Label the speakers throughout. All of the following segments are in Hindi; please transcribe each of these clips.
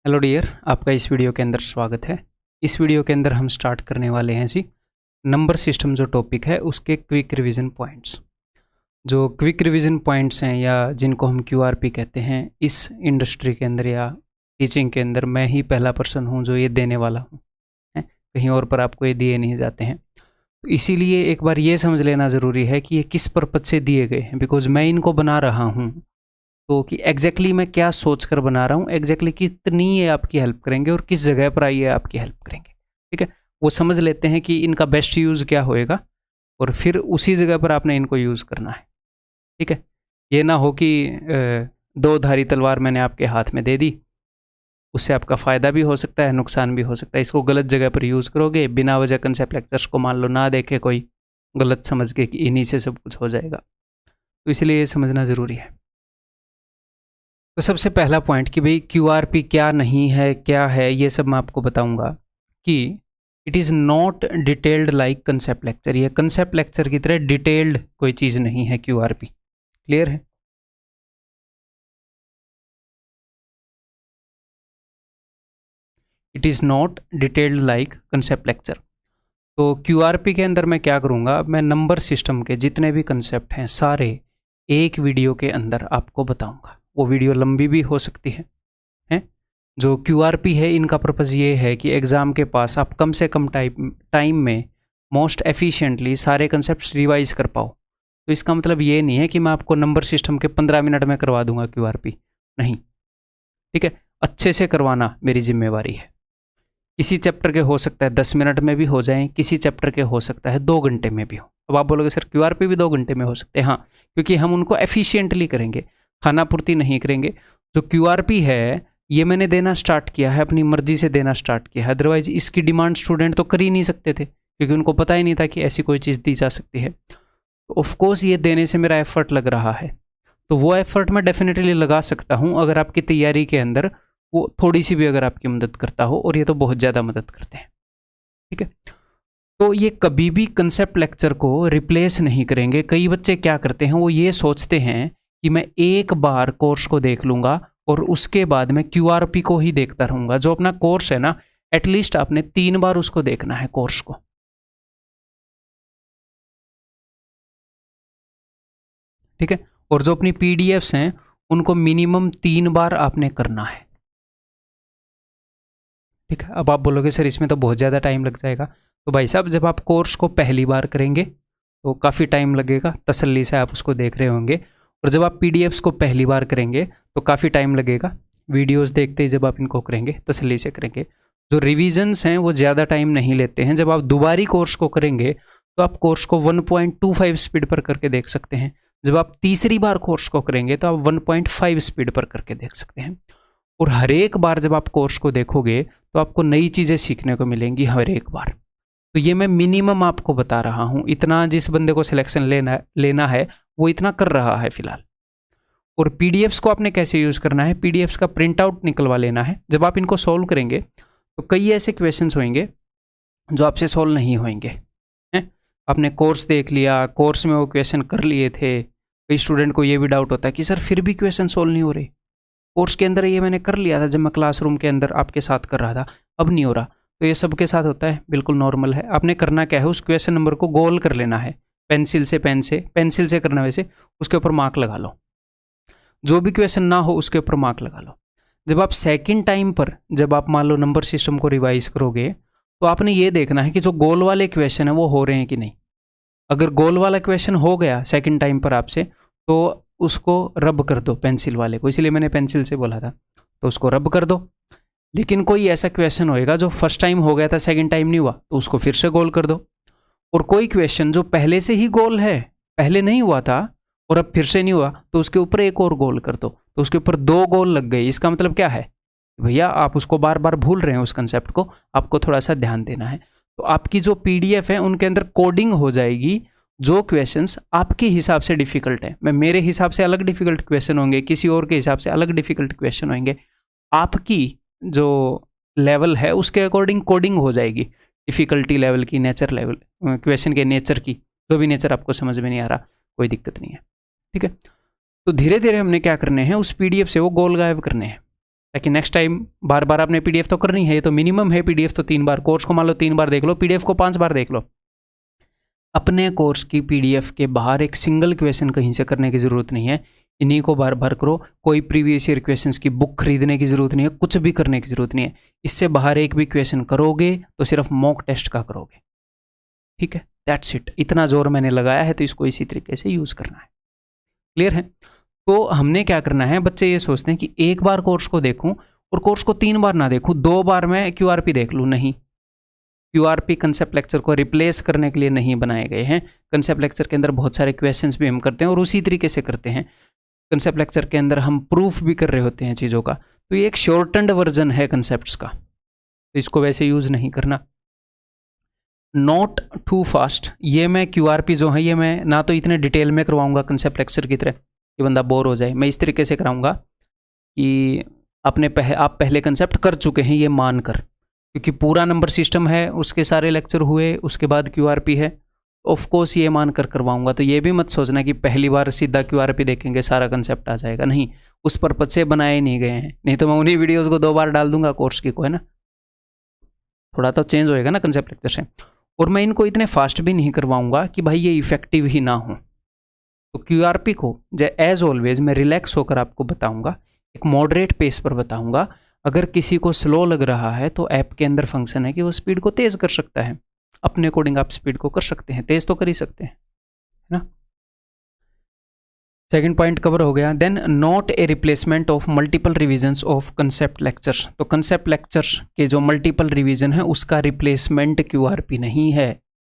Speaker 1: हेलो डियर, आपका इस वीडियो के अंदर स्वागत है। इस वीडियो के अंदर हम स्टार्ट करने वाले हैं जी नंबर सिस्टम जो टॉपिक है उसके क्विक रिवीजन पॉइंट्स। जो क्विक रिवीजन पॉइंट्स हैं या जिनको हम क्यूआरपी कहते हैं, इस इंडस्ट्री के अंदर या टीचिंग के अंदर मैं ही पहला पर्सन हूँ जो ये देने वाला हूँ। कहीं और पर आपको ये दिए नहीं जाते हैं, तो इसीलिए एक बार ये समझ लेना ज़रूरी है कि ये किस पर्पज़ से दिए गए हैं। बिकॉज मैं इनको बना रहा हूँ तो कि एग्जैक्टली मैं क्या सोच कर बना रहा हूँ, एग्जैक्टली कितनी ये आपकी हेल्प करेंगे और किस जगह पर ये आपकी हेल्प करेंगे। ठीक है, वो समझ लेते हैं कि इनका बेस्ट यूज़ क्या होएगा और फिर उसी जगह पर आपने इनको यूज़ करना है। ठीक है, ये ना हो कि दो धारी तलवार मैंने आपके हाथ में दे दी, उससे आपका फ़ायदा भी हो सकता है, नुकसान भी हो सकता है। इसको गलत जगह पर यूज़ करोगे, बिना वजह कंसेप्ट लेक्चर्स को मान लो ना देखे कोई, गलत समझ के कि इन्हीं से सब कुछ हो जाएगा, तो इसलिए ये समझना ज़रूरी है। तो सबसे पहला पॉइंट कि भाई क्यूआरपी क्या नहीं है, क्या है, ये सब मैं आपको बताऊंगा कि it is not detailed like concept lecture. ये कंसेप्ट लेक्चर की तरह डिटेल्ड कोई चीज़ नहीं है क्यूआरपी। क्लियर है? It is not detailed like concept lecture. तो क्यूआरपी के अंदर मैं क्या करूँगा, मैं नंबर सिस्टम के जितने भी कंसेप्ट हैं सारे एक वीडियो के अंदर आपको बताऊँगा। वो वीडियो लंबी भी हो सकती है। जो क्यूआरपी है, इनका पर्पज़ ये है कि एग्ज़ाम के पास आप कम से कम टाइम में मोस्ट एफिशिएंटली सारे कंसेप्ट रिवाइज कर पाओ। तो इसका मतलब ये नहीं है कि मैं आपको नंबर सिस्टम के 15 मिनट में करवा दूंगा क्यूआरपी, नहीं। ठीक है, अच्छे से करवाना मेरी जिम्मेवारी है। किसी चैप्टर के हो सकता है 10 मिनट में भी हो जाएं, किसी चैप्टर के हो सकता है 2 घंटे में भी हो। अब आप बोलोगे सर क्यूआरपी भी 2 घंटे में हो सकते हैं। हाँ, क्योंकि हम उनको एफिशिएंटली करेंगे, खानापूर्ति नहीं करेंगे। जो क्यूआरपी है ये मैंने देना स्टार्ट किया है, अपनी मर्जी से देना स्टार्ट किया है। अदरवाइज इसकी डिमांड स्टूडेंट तो कर ही नहीं सकते थे, क्योंकि उनको पता ही नहीं था कि ऐसी कोई चीज़ दी जा सकती है। तो ऑफकोर्स ये देने से मेरा एफर्ट लग रहा है, तो वो एफर्ट मैं डेफिनेटली लगा सकता हूँ अगर आपकी तैयारी के अंदर वो थोड़ी सी भी अगर आपकी मदद करता हो, और ये तो बहुत ज़्यादा मदद करते हैं। ठीक है, तो ये कभी भी कंसेप्ट लेक्चर को रिप्लेस नहीं करेंगे। कई बच्चे क्या करते हैं, वो ये सोचते हैं कि मैं एक बार कोर्स को देख लूँगा और उसके बाद मैं क्यूआरपी को ही देखता रहूँगा। जो अपना कोर्स है ना, एटलीस्ट आपने 3 बार उसको देखना है कोर्स को। ठीक है, और जो अपनी पीडीएफ्स हैं उनको मिनिमम 3 बार आपने करना है। ठीक है, अब आप बोलोगे सर इसमें तो बहुत ज़्यादा टाइम लग जाएगा। तो भाई साहब, जब आप कोर्स को पहली बार करेंगे तो काफ़ी टाइम लगेगा, तसल्ली से आप उसको देख रहे होंगे। और जब आप पीडीएफ्स को पहली बार करेंगे तो काफ़ी टाइम लगेगा। वीडियोस देखते ही जब आप इनको करेंगे, तसल्ली से करेंगे। जो रिविजन्स हैं वो ज़्यादा टाइम नहीं लेते हैं। जब आप दोबारी कोर्स को करेंगे तो आप कोर्स को 1.25 स्पीड पर करके देख सकते हैं। जब आप तीसरी बार कोर्स को करेंगे तो आप 1.5 स्पीड पर करके देख सकते हैं। और हर एक बार जब आप कोर्स को देखोगे तो आपको नई चीज़ें सीखने को मिलेंगी हर एक बार। तो ये मैं मिनिमम आपको बता रहा हूँ, इतना जिस बंदे को सिलेक्शन लेना है वो इतना कर रहा है फिलहाल। और पीडीएफ्स को आपने कैसे यूज़ करना है, पीडीएफ्स का प्रिंट आउट निकलवा लेना है। जब आप इनको सॉल्व करेंगे तो कई ऐसे क्वेश्चंस होंगे जो आपसे सॉल्व नहीं होंगे। हैं, आपने कोर्स देख लिया, कोर्स में वो क्वेश्चन कर लिए थे, कई स्टूडेंट को ये भी डाउट होता है कि सर फिर भी क्वेश्चन सॉल्व नहीं हो रहे। कोर्स के अंदर ये मैंने कर लिया था जब मैं क्लासरूम के अंदर आपके साथ कर रहा था, अब नहीं हो रहा। तो ये सबके साथ होता है, बिल्कुल नॉर्मल है। आपने करना क्या है, उस क्वेश्चन नंबर को गोल कर लेना है, पेंसिल से करना, वैसे उसके ऊपर मार्क लगा लो। जो भी क्वेश्चन ना हो उसके ऊपर मार्क लगा लो। जब आप सेकंड टाइम पर, जब आप मान लो नंबर सिस्टम को रिवाइज करोगे, तो आपने ये देखना है कि जो गोल वाले क्वेश्चन है वो हो रहे हैं कि नहीं। अगर गोल वाला क्वेश्चन हो गया सेकंड टाइम पर आपसे, तो उसको रब कर दो पेंसिल वाले को, इसलिए मैंने पेंसिल से बोला था, तो उसको रब कर दो। लेकिन कोई ऐसा क्वेश्चन होएगा जो फर्स्ट टाइम हो गया था, सेकंड टाइम नहीं हुआ, तो उसको फिर से गोल कर दो। और कोई क्वेश्चन जो पहले से ही गोल है, पहले नहीं हुआ था और अब फिर से नहीं हुआ, तो उसके ऊपर एक और गोल कर दो। तो उसके ऊपर 2 गोल लग गए। इसका मतलब क्या है भैया, आप उसको बार बार भूल रहे हैं, उस कंसेप्ट को आपको थोड़ा सा ध्यान देना है। तो आपकी जो पीडीएफ है उनके अंदर कोडिंग हो जाएगी। जो क्वेश्चंस आपके हिसाब से डिफिकल्ट है, मेरे हिसाब से अलग डिफिकल्ट क्वेश्चन होंगे, किसी और के हिसाब से अलग डिफिकल्ट क्वेश्चन होंगे। आपकी जो लेवल है उसके अकॉर्डिंग कोडिंग हो जाएगी, डिफिकल्टी लेवल की, नेचर लेवल, क्वेश्चन के नेचर की, जो भी नेचर आपको समझ में नहीं आ रहा, कोई दिक्कत नहीं है। ठीक है, तो धीरे धीरे हमने क्या करने हैं, उस पीडीएफ से वो गोल गायब करने हैं, ताकि नेक्स्ट टाइम बार बार आपने पीडीएफ तो करनी है, ये तो मिनिमम है पीडीएफ तो 3 बार, कोर्स को मान लो 3 बार देख लो, पीडीएफ को 5 बार देख लो। अपने कोर्स की पीडीएफ के बाहर एक सिंगल क्वेश्चन कहीं से करने की ज़रूरत नहीं है, इन्हीं को बार बार करो। कोई प्रीवियस ईयर क्वेश्चंस की बुक खरीदने की ज़रूरत नहीं है, कुछ भी करने की ज़रूरत नहीं है। इससे बाहर एक भी क्वेश्चन करोगे तो सिर्फ मॉक टेस्ट का करोगे, ठीक है, दैट्स इट। इतना जोर मैंने लगाया है तो इसको इसी तरीके से यूज़ करना है। क्लियर है? तो हमने क्या करना है, बच्चे ये सोचते हैं कि एक बार कोर्स को देखूं और कोर्स को 3 बार ना देखूं, 2 बार मैं क्यूआरपी देख लूं। नहीं, क्यूआरपी कंसेप्ट लेक्चर को रिप्लेस करने के लिए नहीं बनाए गए हैं। कंसेप्ट लेक्चर के अंदर बहुत सारे क्वेश्चंस भी हम करते हैं और उसी तरीके से करते हैं। कंसेप्ट लेक्चर के अंदर हम प्रूफ भी कर रहे होते हैं चीज़ों का, तो ये एक शॉर्टन्ड वर्जन है कंसेप्ट्स का, तो इसको वैसे यूज़ नहीं करना। नॉट टू फास्ट, ये मैं क्यूआरपी जो है ये मैं ना तो इतने डिटेल में करवाऊंगा कंसेप्ट लेक्चर की तरह कि बंदा बोर हो जाए। मैं इस तरीके से कराऊंगा कि आप पहले कंसेप्ट कर चुके हैं ये मान कर, क्योंकि पूरा नंबर सिस्टम है, उसके सारे लेक्चर हुए, उसके बाद क्यूआरपी है, ऑफ कोर्स ये मान कर करवाऊंगा। तो ये भी मत सोचना कि पहली बार सीधा क्यूआरपी देखेंगे सारा कंसेप्ट आ जाएगा, नहीं, उस पर्पज से बनाए नहीं गए हैं। नहीं तो मैं उन्हीं वीडियोज़ को 2 बार डाल दूंगा कोर्स की को, है ना, थोड़ा तो चेंज होएगा ना कंसेप्ट लेक्चर से। और मैं इनको इतने फास्ट भी नहीं करवाऊंगा कि भाई ये इफेक्टिव ही ना हो। तो क्यूआरपी को एज ऑलवेज मैं रिलैक्स होकर आपको बताऊंगा, एक मॉडरेट पेस पर बताऊंगा। अगर किसी को स्लो लग रहा है तो ऐप के अंदर फंक्शन है कि वो स्पीड को तेज़ कर सकता है, अपने अकॉर्डिंग आप स्पीड को कर सकते हैं, तेज़ तो कर ही सकते हैं, है ना। सेकंड पॉइंट कवर हो गया। Then not a replacement of multiple revisions of concept lectures. तो कंसेप्ट लेक्चर्स के जो मल्टीपल रिवीजन है उसका रिप्लेसमेंट क्यूआरपी नहीं है।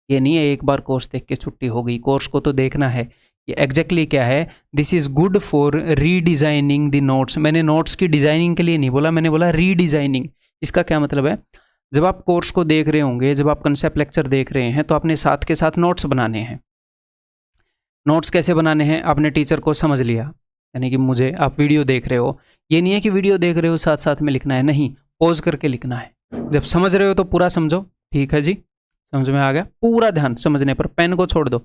Speaker 1: ये नहीं है एक बार कोर्स देख के छुट्टी हो गई, कोर्स को तो देखना है। ये एग्जैक्टली क्या है, this is good for redesigning the notes. मैंने नोट्स की डिज़ाइनिंग के लिए नहीं बोला, मैंने बोला रीडिज़ाइनिंग। इसका क्या मतलब है, जब आप कोर्स को देख रहे होंगे, जब आप कंसेप्ट लेक्चर देख रहे हैं तो आपने साथ के साथ नोट्स बनाने हैं। नोट्स कैसे बनाने हैं, आपने टीचर को समझ लिया, यानी कि मुझे आप वीडियो देख रहे हो, ये नहीं है कि वीडियो देख रहे हो साथ साथ में लिखना है, नहीं, पॉज करके लिखना है। जब समझ रहे हो तो पूरा समझो, ठीक है जी, समझ में आ गया, पूरा ध्यान समझने पर, पेन को छोड़ दो।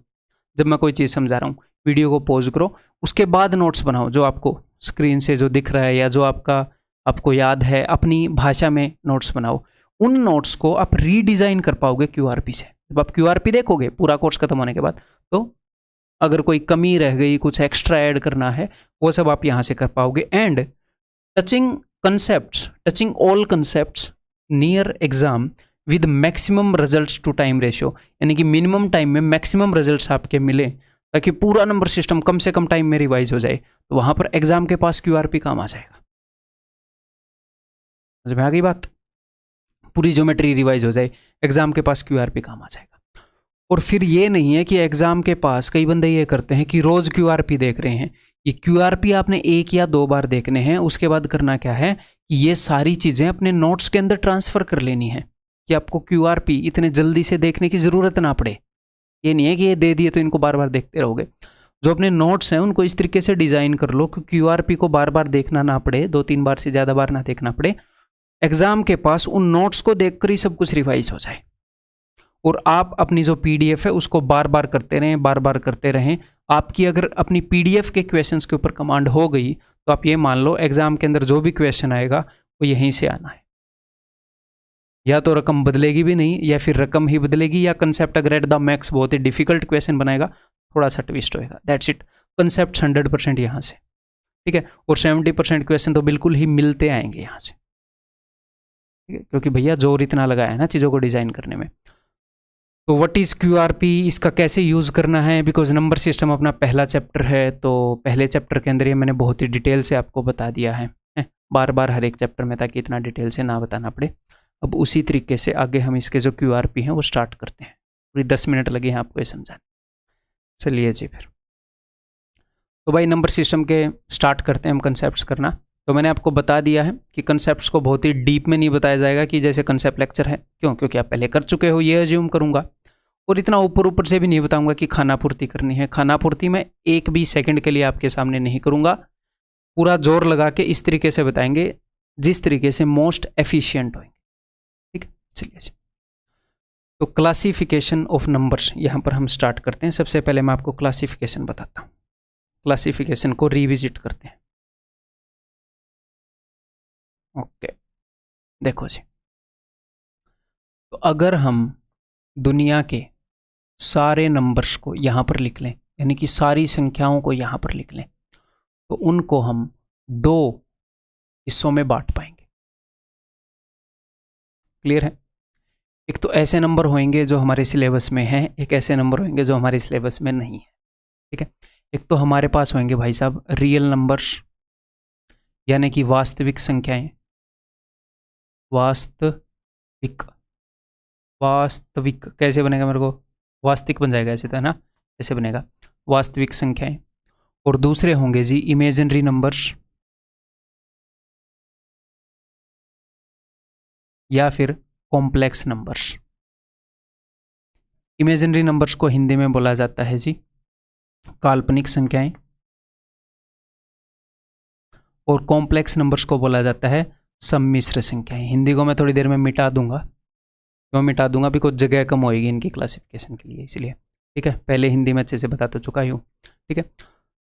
Speaker 1: जब मैं कोई चीज़ समझा रहा हूँ वीडियो को पॉज करो, उसके बाद नोट्स बनाओ, जो आपको स्क्रीन से जो दिख रहा है या जो आपको याद है, अपनी भाषा में नोट्स बनाओ। उन नोट्स को आप रीडिज़ाइन कर पाओगे क्यूआरपी से। जब आप क्यूआरपी देखोगे पूरा कोर्स खत्म होने के बाद, तो अगर कोई कमी रह गई, कुछ एक्स्ट्रा ऐड करना है, वो सब आप यहाँ से कर पाओगे। And touching all concepts near exam with maximum results to time ratio, यानी कि मिनिमम टाइम में मैक्सिमम रिजल्ट्स आपके मिले, ताकि पूरा नंबर सिस्टम कम से कम टाइम में रिवाइज हो जाए। तो वहाँ पर एग्जाम के पास क्यूआरपी काम आ जाएगा। समझ में आ गई बात, पूरी ज्योमेट्री रिवाइज हो जाए, एग्जाम के पास क्यूआरपी काम आ जाएगा। और फिर ये नहीं है कि एग्जाम के पास, कई बंदे ये करते हैं कि रोज क्यूआरपी देख रहे हैं। ये क्यूआरपी आपने 1 या 2 बार देखने हैं, उसके बाद करना क्या है कि ये सारी चीज़ें अपने नोट्स के अंदर ट्रांसफ़र कर लेनी है, कि आपको क्यूआरपी इतने जल्दी से देखने की ज़रूरत ना पड़े। ये नहीं है कि ये दे दिए तो इनको बार बार देखते रहोगे। जो अपने नोट्स हैं उनको इस तरीके से डिज़ाइन कर लो कि क्यूआरपी को बार बार देखना ना पड़े, 2-3 बार से ज़्यादा बार ना देखना पड़े। एग्जाम के पास उन नोट्स को देखकर ही सब कुछ रिवाइज हो जाए, और आप अपनी जो पीडीएफ है उसको बार बार करते रहें। आपकी अगर अपनी पीडीएफ के क्वेश्चंस के ऊपर कमांड हो गई तो आप ये मान लो एग्जाम के अंदर जो भी क्वेश्चन आएगा वो यहीं से आना है। या तो रकम बदलेगी भी नहीं, या फिर रकम ही बदलेगी, या कंसेप्ट अगर एट द मैक्स बहुत ही डिफिकल्ट क्वेश्चन बनाएगा, थोड़ा सा ट्विस्ट होएगा, दैट्स इट। कंसेप्ट 100% यहाँ से, ठीक है, और 70% क्वेश्चन तो बिल्कुल ही मिलते आएंगे यहाँ से, ठीक है, क्योंकि भैया जोर इतना लगाया है ना चीज़ों को डिज़ाइन करने में। तो व्हाट इज़ क्यूआरपी, इसका कैसे यूज़ करना है, बिकॉज नंबर सिस्टम अपना पहला चैप्टर है, तो पहले चैप्टर के अंदर ये मैंने बहुत ही डिटेल से आपको बता दिया है बार बार हर एक चैप्टर में, ताकि इतना डिटेल से ना बताना पड़े। अब उसी तरीके से आगे हम इसके जो क्यूआरपी हैं वो स्टार्ट करते हैं। पूरी 10 मिनट लगे हैं आपको ये समझाने। चलिए जी फिर, तो भाई नंबर सिस्टम के स्टार्ट करते हैं हम कंसेप्ट्स करना। तो मैंने आपको बता दिया है कि कंसेप्ट्स को बहुत ही डीप में नहीं बताया जाएगा कि जैसे कंसेप्ट लेक्चर है, क्यों, क्योंकि आप पहले कर चुके हो, ये अज्यूम करूंगा। और इतना ऊपर से भी नहीं बताऊंगा कि खाना पूर्ति करनी है। खाना पूर्ति मैं 1 भी सेकंड के लिए आपके सामने नहीं करूंगा, पूरा जोर लगा के इस तरीके से बताएंगे जिस तरीके से मोस्ट एफिशिएंट होंगे, ठीक है। चलिए जी, तो क्लासिफिकेशन ऑफ नंबर्स यहाँ पर हम स्टार्ट करते हैं। सबसे पहले मैं आपको क्लासिफिकेशन बताता हूँ। क्लासिफिकेशन को रिविजिट करते हैं। ओके, देखो जी, तो अगर हम दुनिया के सारे नंबर्स को यहाँ पर लिख लें, यानी कि सारी संख्याओं को यहाँ पर लिख लें, तो उनको हम दो हिस्सों में बांट पाएंगे। क्लियर है? एक तो ऐसे नंबर होंगे जो हमारे सिलेबस में हैं, एक ऐसे नंबर होंगे जो हमारे सिलेबस में नहीं है। ठीक है, एक तो हमारे पास होंगे भाई साहब रियल नंबर्स, यानी कि वास्तविक संख्याएं। वास्तविक, वास्तविक कैसे बनेगा? मेरे को वास्तविक बन जाएगा ऐसे, तो है ना, ऐसे बनेगा वास्तविक संख्याएं। और दूसरे होंगे जी इमेजिनरी नंबर्स, या फिर कॉम्प्लेक्स नंबर्स। इमेजिनरी नंबर्स को हिंदी में बोला जाता है जी काल्पनिक संख्याएं, और कॉम्प्लेक्स नंबर्स को बोला जाता है सम्मिश्र संख्याएं। हिंदी को मैं थोड़ी देर में मिटा दूंगा, क्यों मिटा दूंगा? बिकॉज जगह कम होएगी इनकी क्लासिफिकेशन के लिए, इसलिए। ठीक है, पहले हिंदी में अच्छे से बता तो चुका ही हूँ। ठीक है,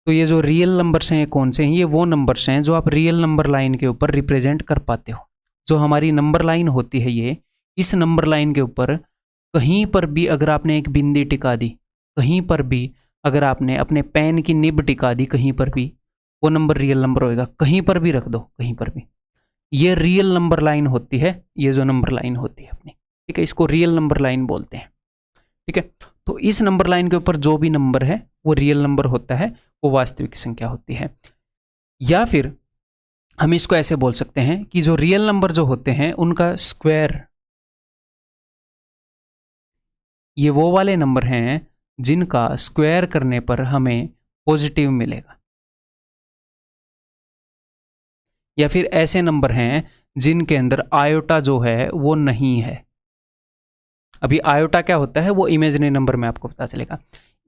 Speaker 1: तो ये जो रियल नंबर्स हैं ये कौन से हैं? ये वो नंबर्स हैं जो आप रियल नंबर लाइन के ऊपर रिप्रेजेंट कर पाते हो। जो हमारी नंबर लाइन होती है, ये इस नंबर लाइन के ऊपर कहीं पर भी अगर आपने एक बिंदी टिका दी, कहीं पर भी अगर आपने अपने पेन की निब टिका दी, कहीं पर भी वो नंबर रियल नंबर होएगा। कहीं पर भी रख दो, कहीं पर भी, ये रियल नंबर लाइन होती है। ये जो नंबर लाइन होती है अपनी, ठीक है, इसको रियल नंबर लाइन बोलते हैं। ठीक है, तो इस नंबर लाइन के ऊपर जो भी नंबर है वो रियल नंबर होता है, वो वास्तविक संख्या होती है। या फिर हम इसको ऐसे बोल सकते हैं कि जो रियल नंबर जो होते हैं उनका स्क्वायर, ये वो वाले नंबर हैं जिनका स्क्वायर करने पर हमें पॉजिटिव मिलेगा। या फिर ऐसे नंबर हैं जिनके अंदर आयोटा जो है वो नहीं है। अभी आयोटा क्या होता है वो इमेजिनरी नंबर में आपको पता चलेगा।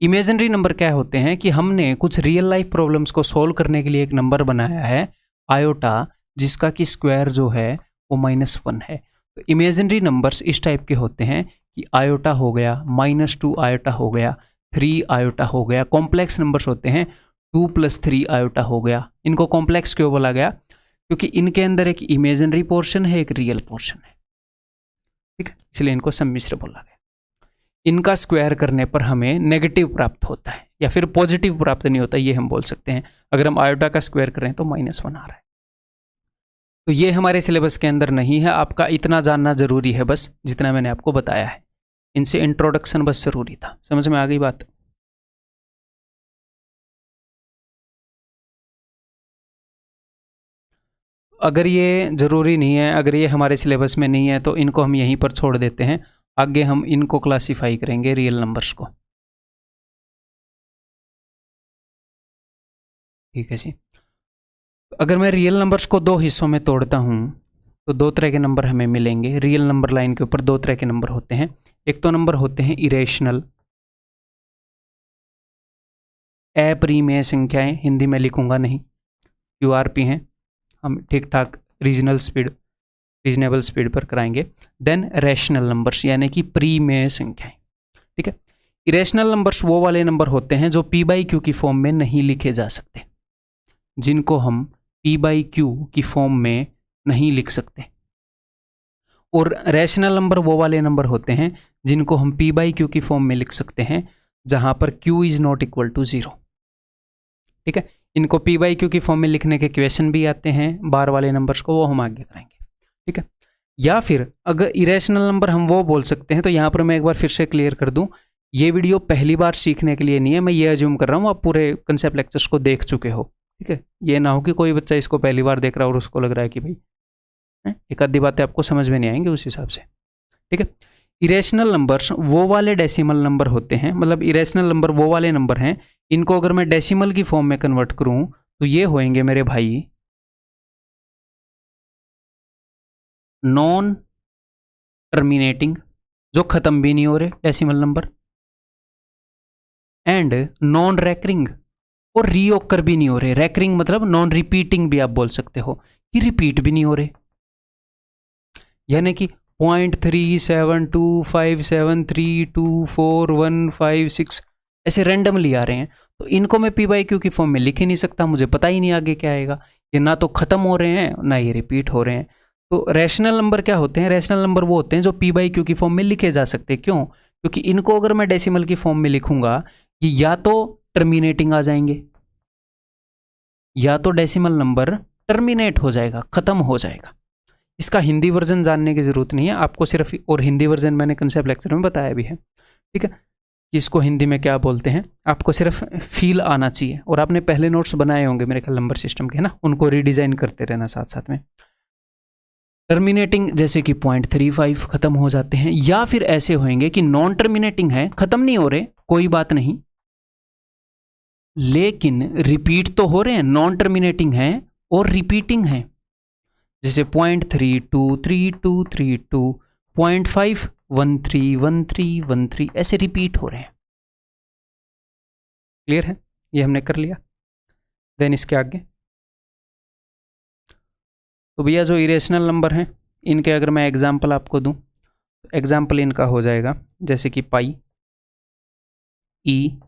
Speaker 1: इमेजिनरी नंबर क्या होते हैं कि हमने कुछ रियल लाइफ प्रॉब्लम्स को सॉल्व करने के लिए एक नंबर बनाया है आयोटा, जिसका कि स्क्वायर जो है वो -1 है। तो इमेजिनरी नंबर्स इस टाइप के होते हैं कि आयोटा हो गया, -2 आयोटा हो गया, 3 आयोटा हो गया। कॉम्प्लेक्स नंबर्स होते हैं 2 + 3 आयोटा हो गया। इनको कॉम्प्लेक्स क्यों बोला गया? क्योंकि इनके अंदर एक इमेजिनरी पोर्शन है, एक रियल पोर्शन है। ठीक है, इसलिए इनको सम्मिश्र बोला गया। इनका स्क्वायर करने पर हमें नेगेटिव प्राप्त होता है या फिर पॉजिटिव प्राप्त नहीं होता, ये हम बोल सकते हैं। अगर हम आयोटा का स्क्वायर करें तो -1 आ रहा है। तो ये हमारे सिलेबस के अंदर नहीं है। आपका इतना जानना जरूरी है बस, जितना मैंने आपको बताया है। इनसे इंट्रोडक्शन बस जरूरी था। समझ में आ गई बात? अगर ये ज़रूरी नहीं है, अगर ये हमारे सिलेबस में नहीं है, तो इनको हम यहीं पर छोड़ देते हैं। आगे हम इनको क्लासिफाई करेंगे रियल नंबर्स को। ठीक है जी। अगर मैं रियल नंबर्स को दो हिस्सों में तोड़ता हूँ तो दो तरह के नंबर हमें मिलेंगे। रियल नंबर लाइन के ऊपर दो तरह के नंबर होते हैं। एक तो नंबर होते हैं इरेशनल, अपरिमेय संख्याएं, हिंदी में लिखूंगा नहीं, QRP हैं, हम ठीक ठाक रीजनेबल स्पीड पर कराएंगे। देन रैशनल नंबर्स, यानी कि प्रीमेय संख्याएं। ठीक है, इरेशनल नंबर्स वो वाले नंबर होते हैं जो P/Q की फॉर्म में नहीं लिखे जा सकते, जिनको हम P/Q की फॉर्म में नहीं लिख सकते। और रैशनल नंबर वो वाले नंबर होते हैं जिनको हम P/Q की फॉर्म में लिख सकते हैं, जहां पर Q is not equal to 0। ठीक है, इनको P/Q की फॉर्म में लिखने के क्वेश्चन भी आते हैं बार वाले नंबर्स को, वो हम आगे कराएंगे। ठीक है, या फिर अगर इरेशनल नंबर हम वो बोल सकते हैं, तो यहाँ पर मैं एक बार फिर से क्लियर कर दूं, ये वीडियो पहली बार सीखने के लिए नहीं है। मैं ये अज्यूम कर रहा हूँ आप पूरे कंसेप्ट लेक्चर्स को देख चुके हो। ठीक है, ये ना हो कि कोई बच्चा इसको पहली बार देख रहा है और उसको लग रहा है कि भाई एक आधी बातें आपको समझ में नहीं आएंगी उस हिसाब से। ठीक है, इरेशनल नंबर्स वो वाले डेसिमल नंबर होते हैं, मतलब इरेशनल नंबर वो वाले नंबर हैं, इनको अगर मैं डेसिमल की फॉर्म में कन्वर्ट करूं तो ये होंगे मेरे भाई नॉन टर्मिनेटिंग, जो खत्म भी नहीं हो रहे decimal number, and non recurring, और रीओकर भी नहीं हो रहे। रैकरिंग मतलब नॉन रिपीटिंग भी आप बोल सकते हो, कि रिपीट भी नहीं हो रहे, यानी कि 0.3725732415 ऐसे रैंडमली आ रहे हैं। तो इनको मैं P/Q की फॉर्म में लिख ही नहीं सकता, मुझे पता ही नहीं आगे क्या आएगा। ये ना तो ख़त्म हो रहे हैं ना ये रिपीट हो रहे हैं। तो रैशनल नंबर क्या होते हैं? रैशनल नंबर वो होते हैं जो पी बाई क्यू की फॉर्म में लिखे जा सकते हैं। क्यों? क्योंकि इनको अगर मैं डेसिमल की फॉर्म में लिखूंगा, ये या तो टर्मिनेटिंग आ जाएंगे, या तो डेसिमल नंबर टर्मिनेट हो जाएगा, ख़त्म हो जाएगा। इसका हिंदी वर्जन जानने की ज़रूरत नहीं है आपको, सिर्फ, और हिंदी वर्जन मैंने कंसेप्ट लेक्चर में बताया भी है, ठीक है, कि इसको हिंदी में क्या बोलते हैं। आपको सिर्फ फील आना चाहिए, और आपने पहले नोट्स बनाए होंगे मेरे ख्याल नंबर सिस्टम के, है ना, उनको रीडिज़ाइन करते रहना साथ साथ में। टर्मिनेटिंग जैसे कि 0.35 ख़त्म हो जाते हैं, या फिर ऐसे होंगे कि नॉन टर्मिनेटिंग है, ख़त्म नहीं हो रहे, कोई बात नहीं, लेकिन रिपीट तो हो रहे हैं, नॉन टर्मिनेटिंग है और रिपीटिंग है। जैसे 0.323232, 0.5 13 13 13 ऐसे रिपीट हो रहे हैं। क्लियर है? ये हमने कर लिया। देन इसके आगे तो भैया जो इरेशनल नंबर हैं, इनके अगर मैं एग्जांपल आपको दूं, एग्जांपल इनका हो जाएगा जैसे कि पाई, ई,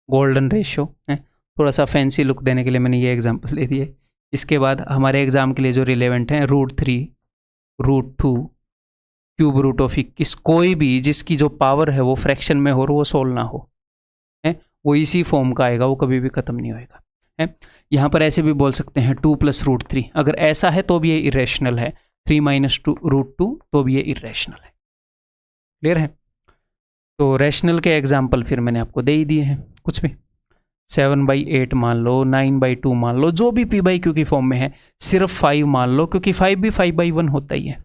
Speaker 1: गोल्डन रेशो है। थोड़ा सा फैंसी लुक देने के लिए मैंने ये एग्जांपल दे दिए। इसके बाद हमारे एग्जाम के लिए जो रिलेवेंट हैं, √3, √2, क्यूब रूट ऑफ 21, कोई भी जिसकी जो पावर है वो फ्रैक्शन में हो और वो सोल्व ना हो, है, वो इसी फॉर्म का आएगा, वो कभी भी खत्म नहीं होएगा, है। यहाँ पर ऐसे भी बोल सकते हैं 2 + √3, अगर ऐसा है तो भी ये इरेशनल है, 3 - √2 तो भी ये इरेशनल है। क्लियर है? तो रैशनल के एग्जाम्पल फिर मैंने आपको दे ही दिए हैं, कुछ भी 7/8 मान लो, 9/2 मान लो, जो भी p/q की फॉर्म में है, सिर्फ 5 मान लो, क्योंकि 5 भी 5/1 होता ही है,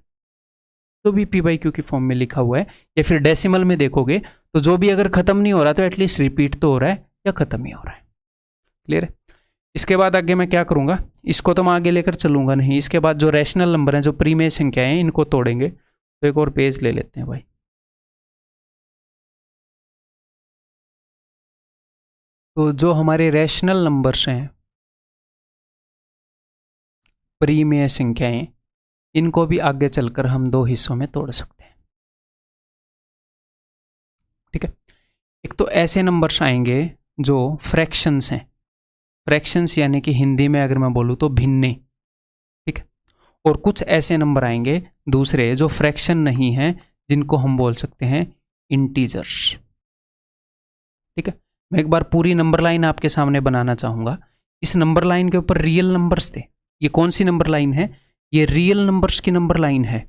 Speaker 1: जो भी p/q की फॉर्म में लिखा हुआ है। या फिर डेसिमल में देखोगे तो जो भी अगर खत्म नहीं हो रहा तो एटलीस्ट रिपीट तो हो रहा है या खत्म ही हो रहा है। क्लियर है? इसके बाद आगे मैं क्या करूंगा, इसको तो मैं आगे लेकर चलूंगा नहीं, इसके बाद जो रैशनल नंबर हैं, जो प्रीमेय संख्याएं हैं, इनको तोड़ेंगे। तो एक और पेज ले लेते हैं भाई। तो जो हमारे रैशनल नंबर्स हैं, प्रीमेय संख्याएं, इनको भी आगे चलकर हम दो हिस्सों में तोड़ सकते हैं। ठीक है? एक तो ऐसे नंबर्स आएंगे जो फ्रैक्शंस हैं, फ्रैक्शंस यानी कि हिंदी में अगर मैं बोलूँ तो भिन्ने, ठीक है। और कुछ ऐसे नंबर आएंगे दूसरे जो फ्रैक्शन नहीं हैं, जिनको हम बोल सकते हैं इंटीजर्स। ठीक है? मैं एक बार पूरी नंबर लाइन आपके सामने बनाना चाहूँगा। इस नंबर लाइन के ऊपर रियल नंबर्स थे। ये कौन सी नंबर लाइन है? ये रियल नंबर्स की नंबर लाइन है।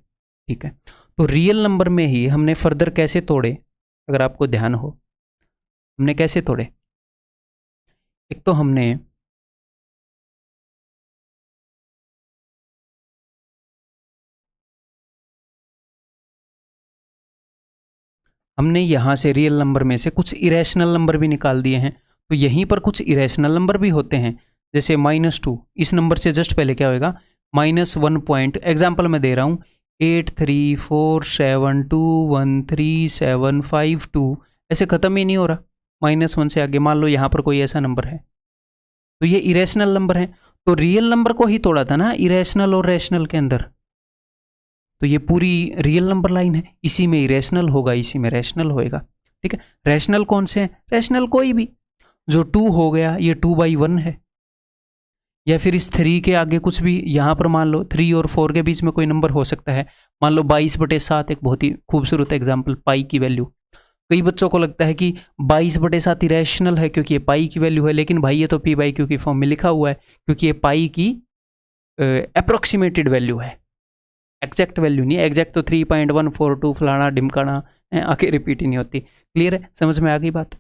Speaker 1: ठीक है? तो रियल नंबर में ही हमने फर्दर कैसे तोड़े, अगर आपको ध्यान हो, हमने कैसे तोड़े? एक तो हमने यहाँ से रियल नंबर में से कुछ इरेशनल नंबर भी निकाल दिए हैं। तो यहीं पर कुछ इरेशनल नंबर भी होते हैं, जैसे -2, इस नंबर से जस्ट पहले क्या होएगा, -1 पॉइंट, एग्जाम्पल मैं दे रहा हूँ 834721375 ऐसे ख़त्म ही नहीं हो रहा, -1 से आगे मान लो यहाँ पर कोई ऐसा नंबर है, तो ये इरेशनल नंबर है। तो रियल नंबर को ही तोड़ा था ना इरेशनल और रैशनल के अंदर, तो ये पूरी रियल नंबर लाइन है, इसी में इरेशनल होगा, इसी में रैशनल होएगा। ठीक है? रैशनल कौन से हैं? रैशनल कोई भी, जो 2 हो गया ये 2/1 है, या फिर इस 3 के आगे कुछ भी, यहाँ पर मान लो 3 और 4 के बीच में कोई नंबर हो सकता है, मान लो 22/7, एक बहुत ही खूबसूरत एग्जाम्पल, पाई की वैल्यू। कई बच्चों को लगता है कि 22/7 इरेशनल है क्योंकि ये पाई की वैल्यू है, लेकिन भाई ये तो p/q की फॉर्म में लिखा हुआ है, क्योंकि ये पाई की अप्रोक्सीमेटेड वैल्यू है, एग्जैक्ट वैल्यू नहीं है। एग्जैक्ट तो 3.142 फलाना ढिमकाना आके रिपीट ही नहीं होती। क्लियर है? समझ में आ गई बात?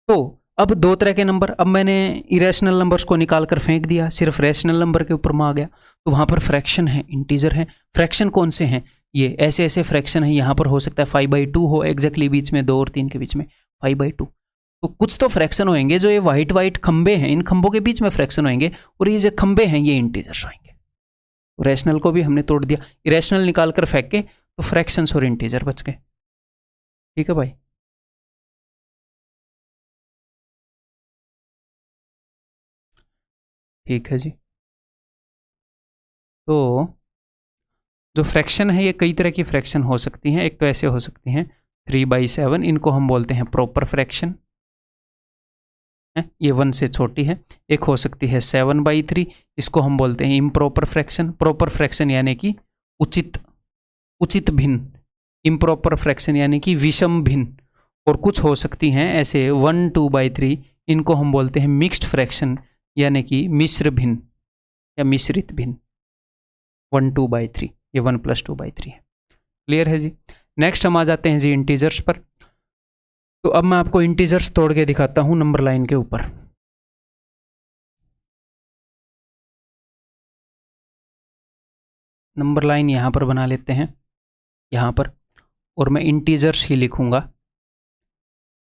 Speaker 1: तो अब दो तरह के नंबर, अब मैंने इरेशनल नंबर्स को निकाल कर फेंक दिया, सिर्फ रैशनल नंबर के ऊपर में आ गया। तो वहाँ पर फ्रैक्शन है, इंटीजर है। फ्रैक्शन कौन से हैं? ये ऐसे ऐसे फ्रैक्शन है, यहाँ पर हो सकता है 5/2 हो एग्जैक्टली बीच में, 2 और 3 के बीच में 5/2। तो कुछ तो फ्रैक्शन होंगे जो ये वाइट वाइट खंबे हैं, इन खंबों के बीच में फ्रैक्शन होंगे, और ये जो खंबे हैं ये इंटीजर्स होंगे। रैशनल को भी हमने तोड़ दिया, इरेशनल निकाल कर फेंक के, तो फ्रैक्शंस और इंटीजर बच गए। ठीक है भाई? ठीक है जी। तो जो फ्रैक्शन है, ये कई तरह की फ्रैक्शन हो सकती हैं। एक तो ऐसे हो सकती हैं 3/7, इनको हम बोलते हैं प्रॉपर फ्रैक्शन, है, ये 1 से छोटी है। एक हो सकती है 7/3, इसको हम बोलते हैं इम्प्रॉपर फ्रैक्शन। प्रॉपर फ्रैक्शन यानी कि उचित भिन्न, इम्प्रॉपर फ्रैक्शन यानी कि विषम भिन्न। और कुछ हो सकती हैं ऐसे 1/2/3, इनको हम बोलते हैं मिक्स्ड फ्रैक्शन यानी कि मिश्र भिन्न या मिश्रित भिन्न। 1/2/3, ये 1 + 2/3 है। क्लियर है जी। नेक्स्ट हम आ जाते हैं जी इंटीजर्स पर। तो अब मैं आपको इंटीजर्स तोड़ के दिखाता हूं नंबर लाइन के ऊपर। नंबर लाइन यहां पर बना लेते हैं, यहां पर, और मैं इंटीजर्स ही लिखूंगा।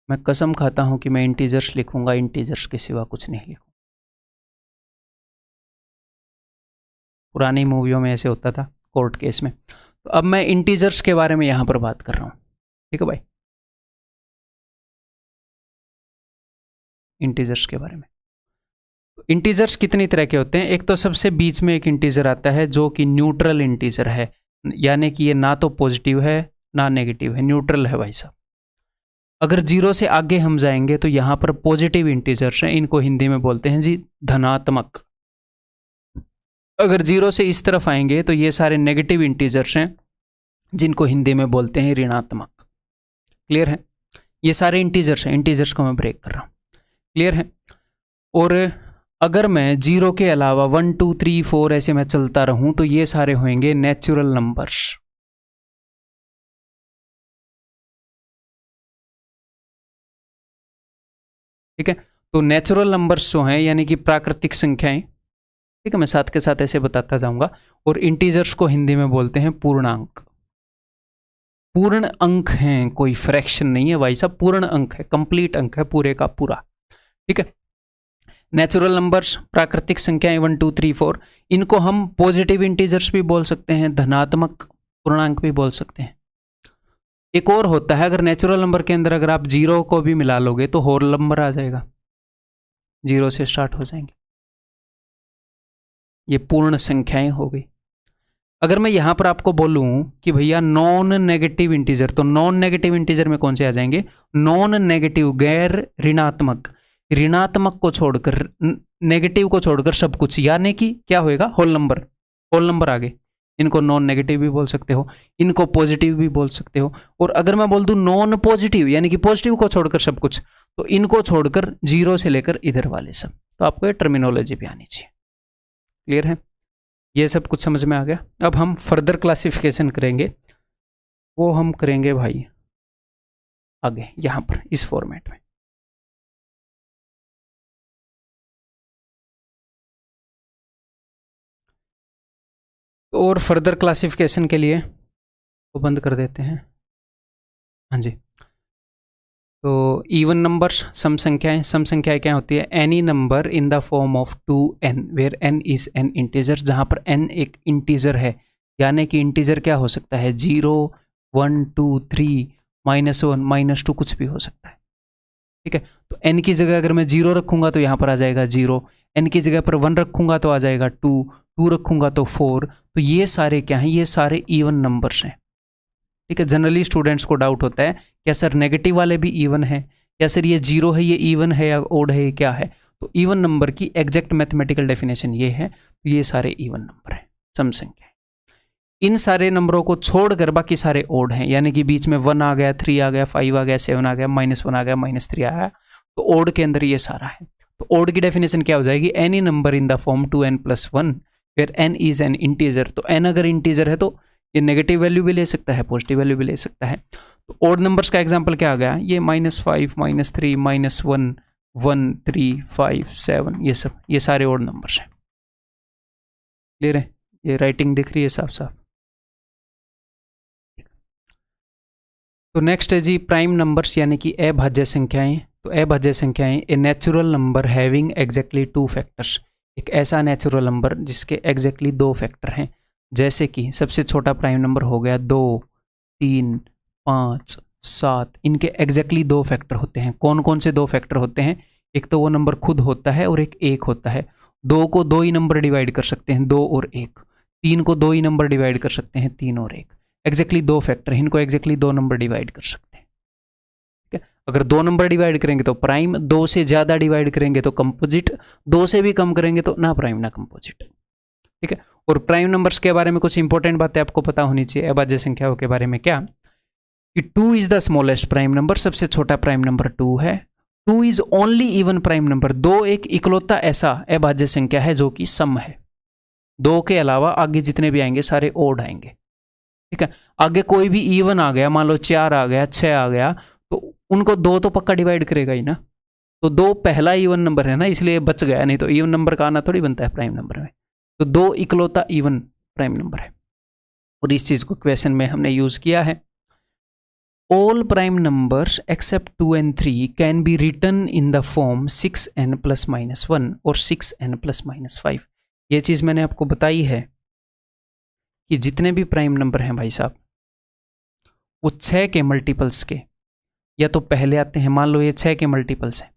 Speaker 1: मैं कसम खाता हूं कि मैं इंटीजर्स लिखूंगा, इंटीजर्स के सिवा कुछ नहीं लिखूंगा। पुरानी मूवियों में ऐसे होता था, कोर्ट केस में। तो अब मैं इंटीजर्स के बारे में यहां पर बात कर रहा हूं, ठीक है भाई, इंटीजर्स के बारे में। इंटीजर्स कितनी तरह के होते हैं? एक तो सबसे बीच में एक इंटीजर आता है जो कि न्यूट्रल इंटीजर है, यानी कि ये ना तो पॉजिटिव है ना नेगेटिव है, न्यूट्रल है भाई साहब। अगर 0 से आगे हम जाएंगे तो यहां पर पॉजिटिव इंटीजर्स हैं, इनको हिंदी में बोलते हैं जी धनात्मक। अगर 0 से इस तरफ आएंगे तो ये सारे नेगेटिव इंटीजर्स हैं, जिनको हिंदी में बोलते हैं ऋणात्मक। क्लियर है? ये सारे इंटीजर्स हैं, इंटीजर्स को मैं ब्रेक कर रहा हूं। क्लियर है? और अगर मैं 0 के अलावा 1 2 3 4 ऐसे मैं चलता रहूं तो ये सारे होंगे नेचुरल नंबर्स। ठीक है, तो नेचुरल नंबर्स जो हैं यानी कि प्राकृतिक संख्याएं, ठीक है, मैं साथ के साथ ऐसे बताता जाऊंगा। और इंटीजर्स को हिंदी में बोलते हैं पूर्णांक। पूर्ण अंक हैं, कोई फ्रैक्शन नहीं है भाई साहब, पूर्ण अंक है, कंप्लीट अंक है, पूरे का पूरा। ठीक है, नेचुरल नंबर्स, प्राकृतिक संख्याएं 1 2 3 4, इनको हम पॉजिटिव इंटीजर्स भी बोल सकते हैं, धनात्मक पूर्णांक भी बोल सकते हैं। एक और होता है, अगर नेचुरल नंबर के अंदर अगर आप 0 को भी मिला लोगे तो होल नंबर आ जाएगा, 0 से स्टार्ट हो जाएंगे, ये पूर्ण संख्याएं हो गई। अगर मैं यहां पर आपको बोलूं कि भैया नॉन नेगेटिव इंटीजर, तो नॉन नेगेटिव इंटीजर में कौन से आ जाएंगे? नॉन नेगेटिव, गैर ऋणात्मक, ऋणात्मक को छोड़कर, नेगेटिव को छोड़कर सब कुछ, यानी कि क्या होएगा? होल नंबर, होल नंबर आ गए। इनको नॉन नेगेटिव भी बोल सकते हो, इनको पॉजिटिव भी बोल सकते हो। और अगर मैं बोल दूं नॉन पॉजिटिव, यानी कि पॉजिटिव को छोड़कर सब कुछ, तो इनको छोड़कर 0 से लेकर इधर वाले सब। तो आपको ये टर्मिनोलॉजी भी आनी चाहिए। क्लियर है? ये सब कुछ समझ में आ गया। अब हम फर्दर क्लासिफिकेशन करेंगे, वो हम करेंगे भाई आगे यहां पर इस फॉर्मेट में। और फर्दर क्लासिफिकेशन के लिए वो बंद कर देते हैं। हाँ जी, तो इवन नंबर्स, सम संख्याएं। सम संख्याएं क्या होती है? Any number in the form of 2n where n is an integer, जहां पर n एक इंटीजर है, यानी कि इंटीजर क्या हो सकता है? 0 1 2 3 -1 -2 कुछ भी हो सकता है। ठीक है, तो n की जगह अगर मैं 0 रखूंगा तो यहां पर आ जाएगा 0, n की जगह पर 1 रखूंगा तो आ जाएगा 2, 2 रखूंगा तो 4। तो ये सारे क्या हैं? ये सारे इवन नंबर्स हैं। ठीक है, जनरली स्टूडेंट्स को डाउट होता है क्या सर नेगेटिव वाले भी इवन है, या सर ये 0 है ये इवन है या ओड है, ये क्या है? तो इवन नंबर की एग्जैक्ट मैथमेटिकल डेफिनेशन ये है, तो ये सारे इवन नंबर हैं, सम संख्या। इन सारे नंबरों को छोड़कर बाकी सारे ओड हैं, यानी कि बीच में 1 आ गया, 3 आ गया, 5 आ गया, 7 आ गया, -1 आ गया, -3 आया, तो ओड के अंदर ये सारा है। तो ओड की डेफिनेशन क्या हो जाएगी? Any number in the form 2n + 1 where n is an integer. तो n अगर इंटीजर है तो ये नेगेटिव वैल्यू भी ले सकता है, पॉजिटिव वैल्यू भी ले सकता है। तो ओड नंबर्स का एग्जांपल क्या आ गया? ये -5 -3 -1 1 3 5 7, ये सब, ये सारे ओड नंबर्स हैं। क्लियर है? ये राइटिंग दिख रही है साफ साफ। तो नेक्स्ट है जी प्राइम नंबर्स, यानी कि अभाज्य संख्याएं। तो अभाज्य संख्याएं, ए natural number having exactly 2 factors, एक ऐसा नेचुरल नंबर जिसके एग्जैक्टली 2 फैक्टर हैं। जैसे कि सबसे छोटा प्राइम नंबर हो गया 2 3 5 7, इनके एग्जैक्टली 2 फैक्टर होते हैं। कौन कौन से 2 फैक्टर होते हैं? एक तो वो नंबर खुद होता है और एक होता है। 2 को 2 ही नंबर डिवाइड कर सकते हैं, 2 और 1। 3 को 2 ही नंबर डिवाइड कर सकते हैं, 3 और 1। एग्जैक्टली 2 फैक्टर, इनको एग्जैक्टली 2 नंबर डिवाइड कर सकते हैं। ठीक है, अगर 2 नंबर डिवाइड करेंगे तो प्राइम, 2 से ज़्यादा डिवाइड करेंगे तो कंपोजिट, 2 से भी कम करेंगे तो ना प्राइम ना कंपोजिट। ठीक है, और प्राइम नंबर्स के बारे में कुछ इंपॉर्टेंट बातें आपको पता होनी चाहिए अभाज्य संख्याओं के बारे में। क्या कि 2 is the smallest prime number, सबसे छोटा प्राइम नंबर 2 है। 2 is only even prime number, 2 एक इकलौता ऐसा अभाज्य संख्या है जो कि सम है। 2 के अलावा आगे जितने भी आएंगे सारे ओड आएंगे। ठीक है, आगे कोई भी इवन आ गया, मान लो 4 आ गया, 6 आ गया, तो उनको 2 तो पक्का डिवाइड करेगा ही ना। तो 2 पहला इवन नंबर है ना, इसलिए बच गया, नहीं तो इवन नंबर का आना थोड़ी बनता है प्राइम नंबर में। तो 2 इकलौता इवन प्राइम नंबर है, और इस चीज को क्वेश्चन में हमने यूज किया है। All prime numbers except 2 and 3 can be written in the form 6n plus minus 1 और 6n plus minus 5। ये चीज मैंने आपको बताई है कि जितने भी प्राइम नंबर हैं भाई साहब, वो 6 के मल्टीपल्स के या तो पहले आते हैं, मान लो ये 6 के मल्टीपल्स हैं,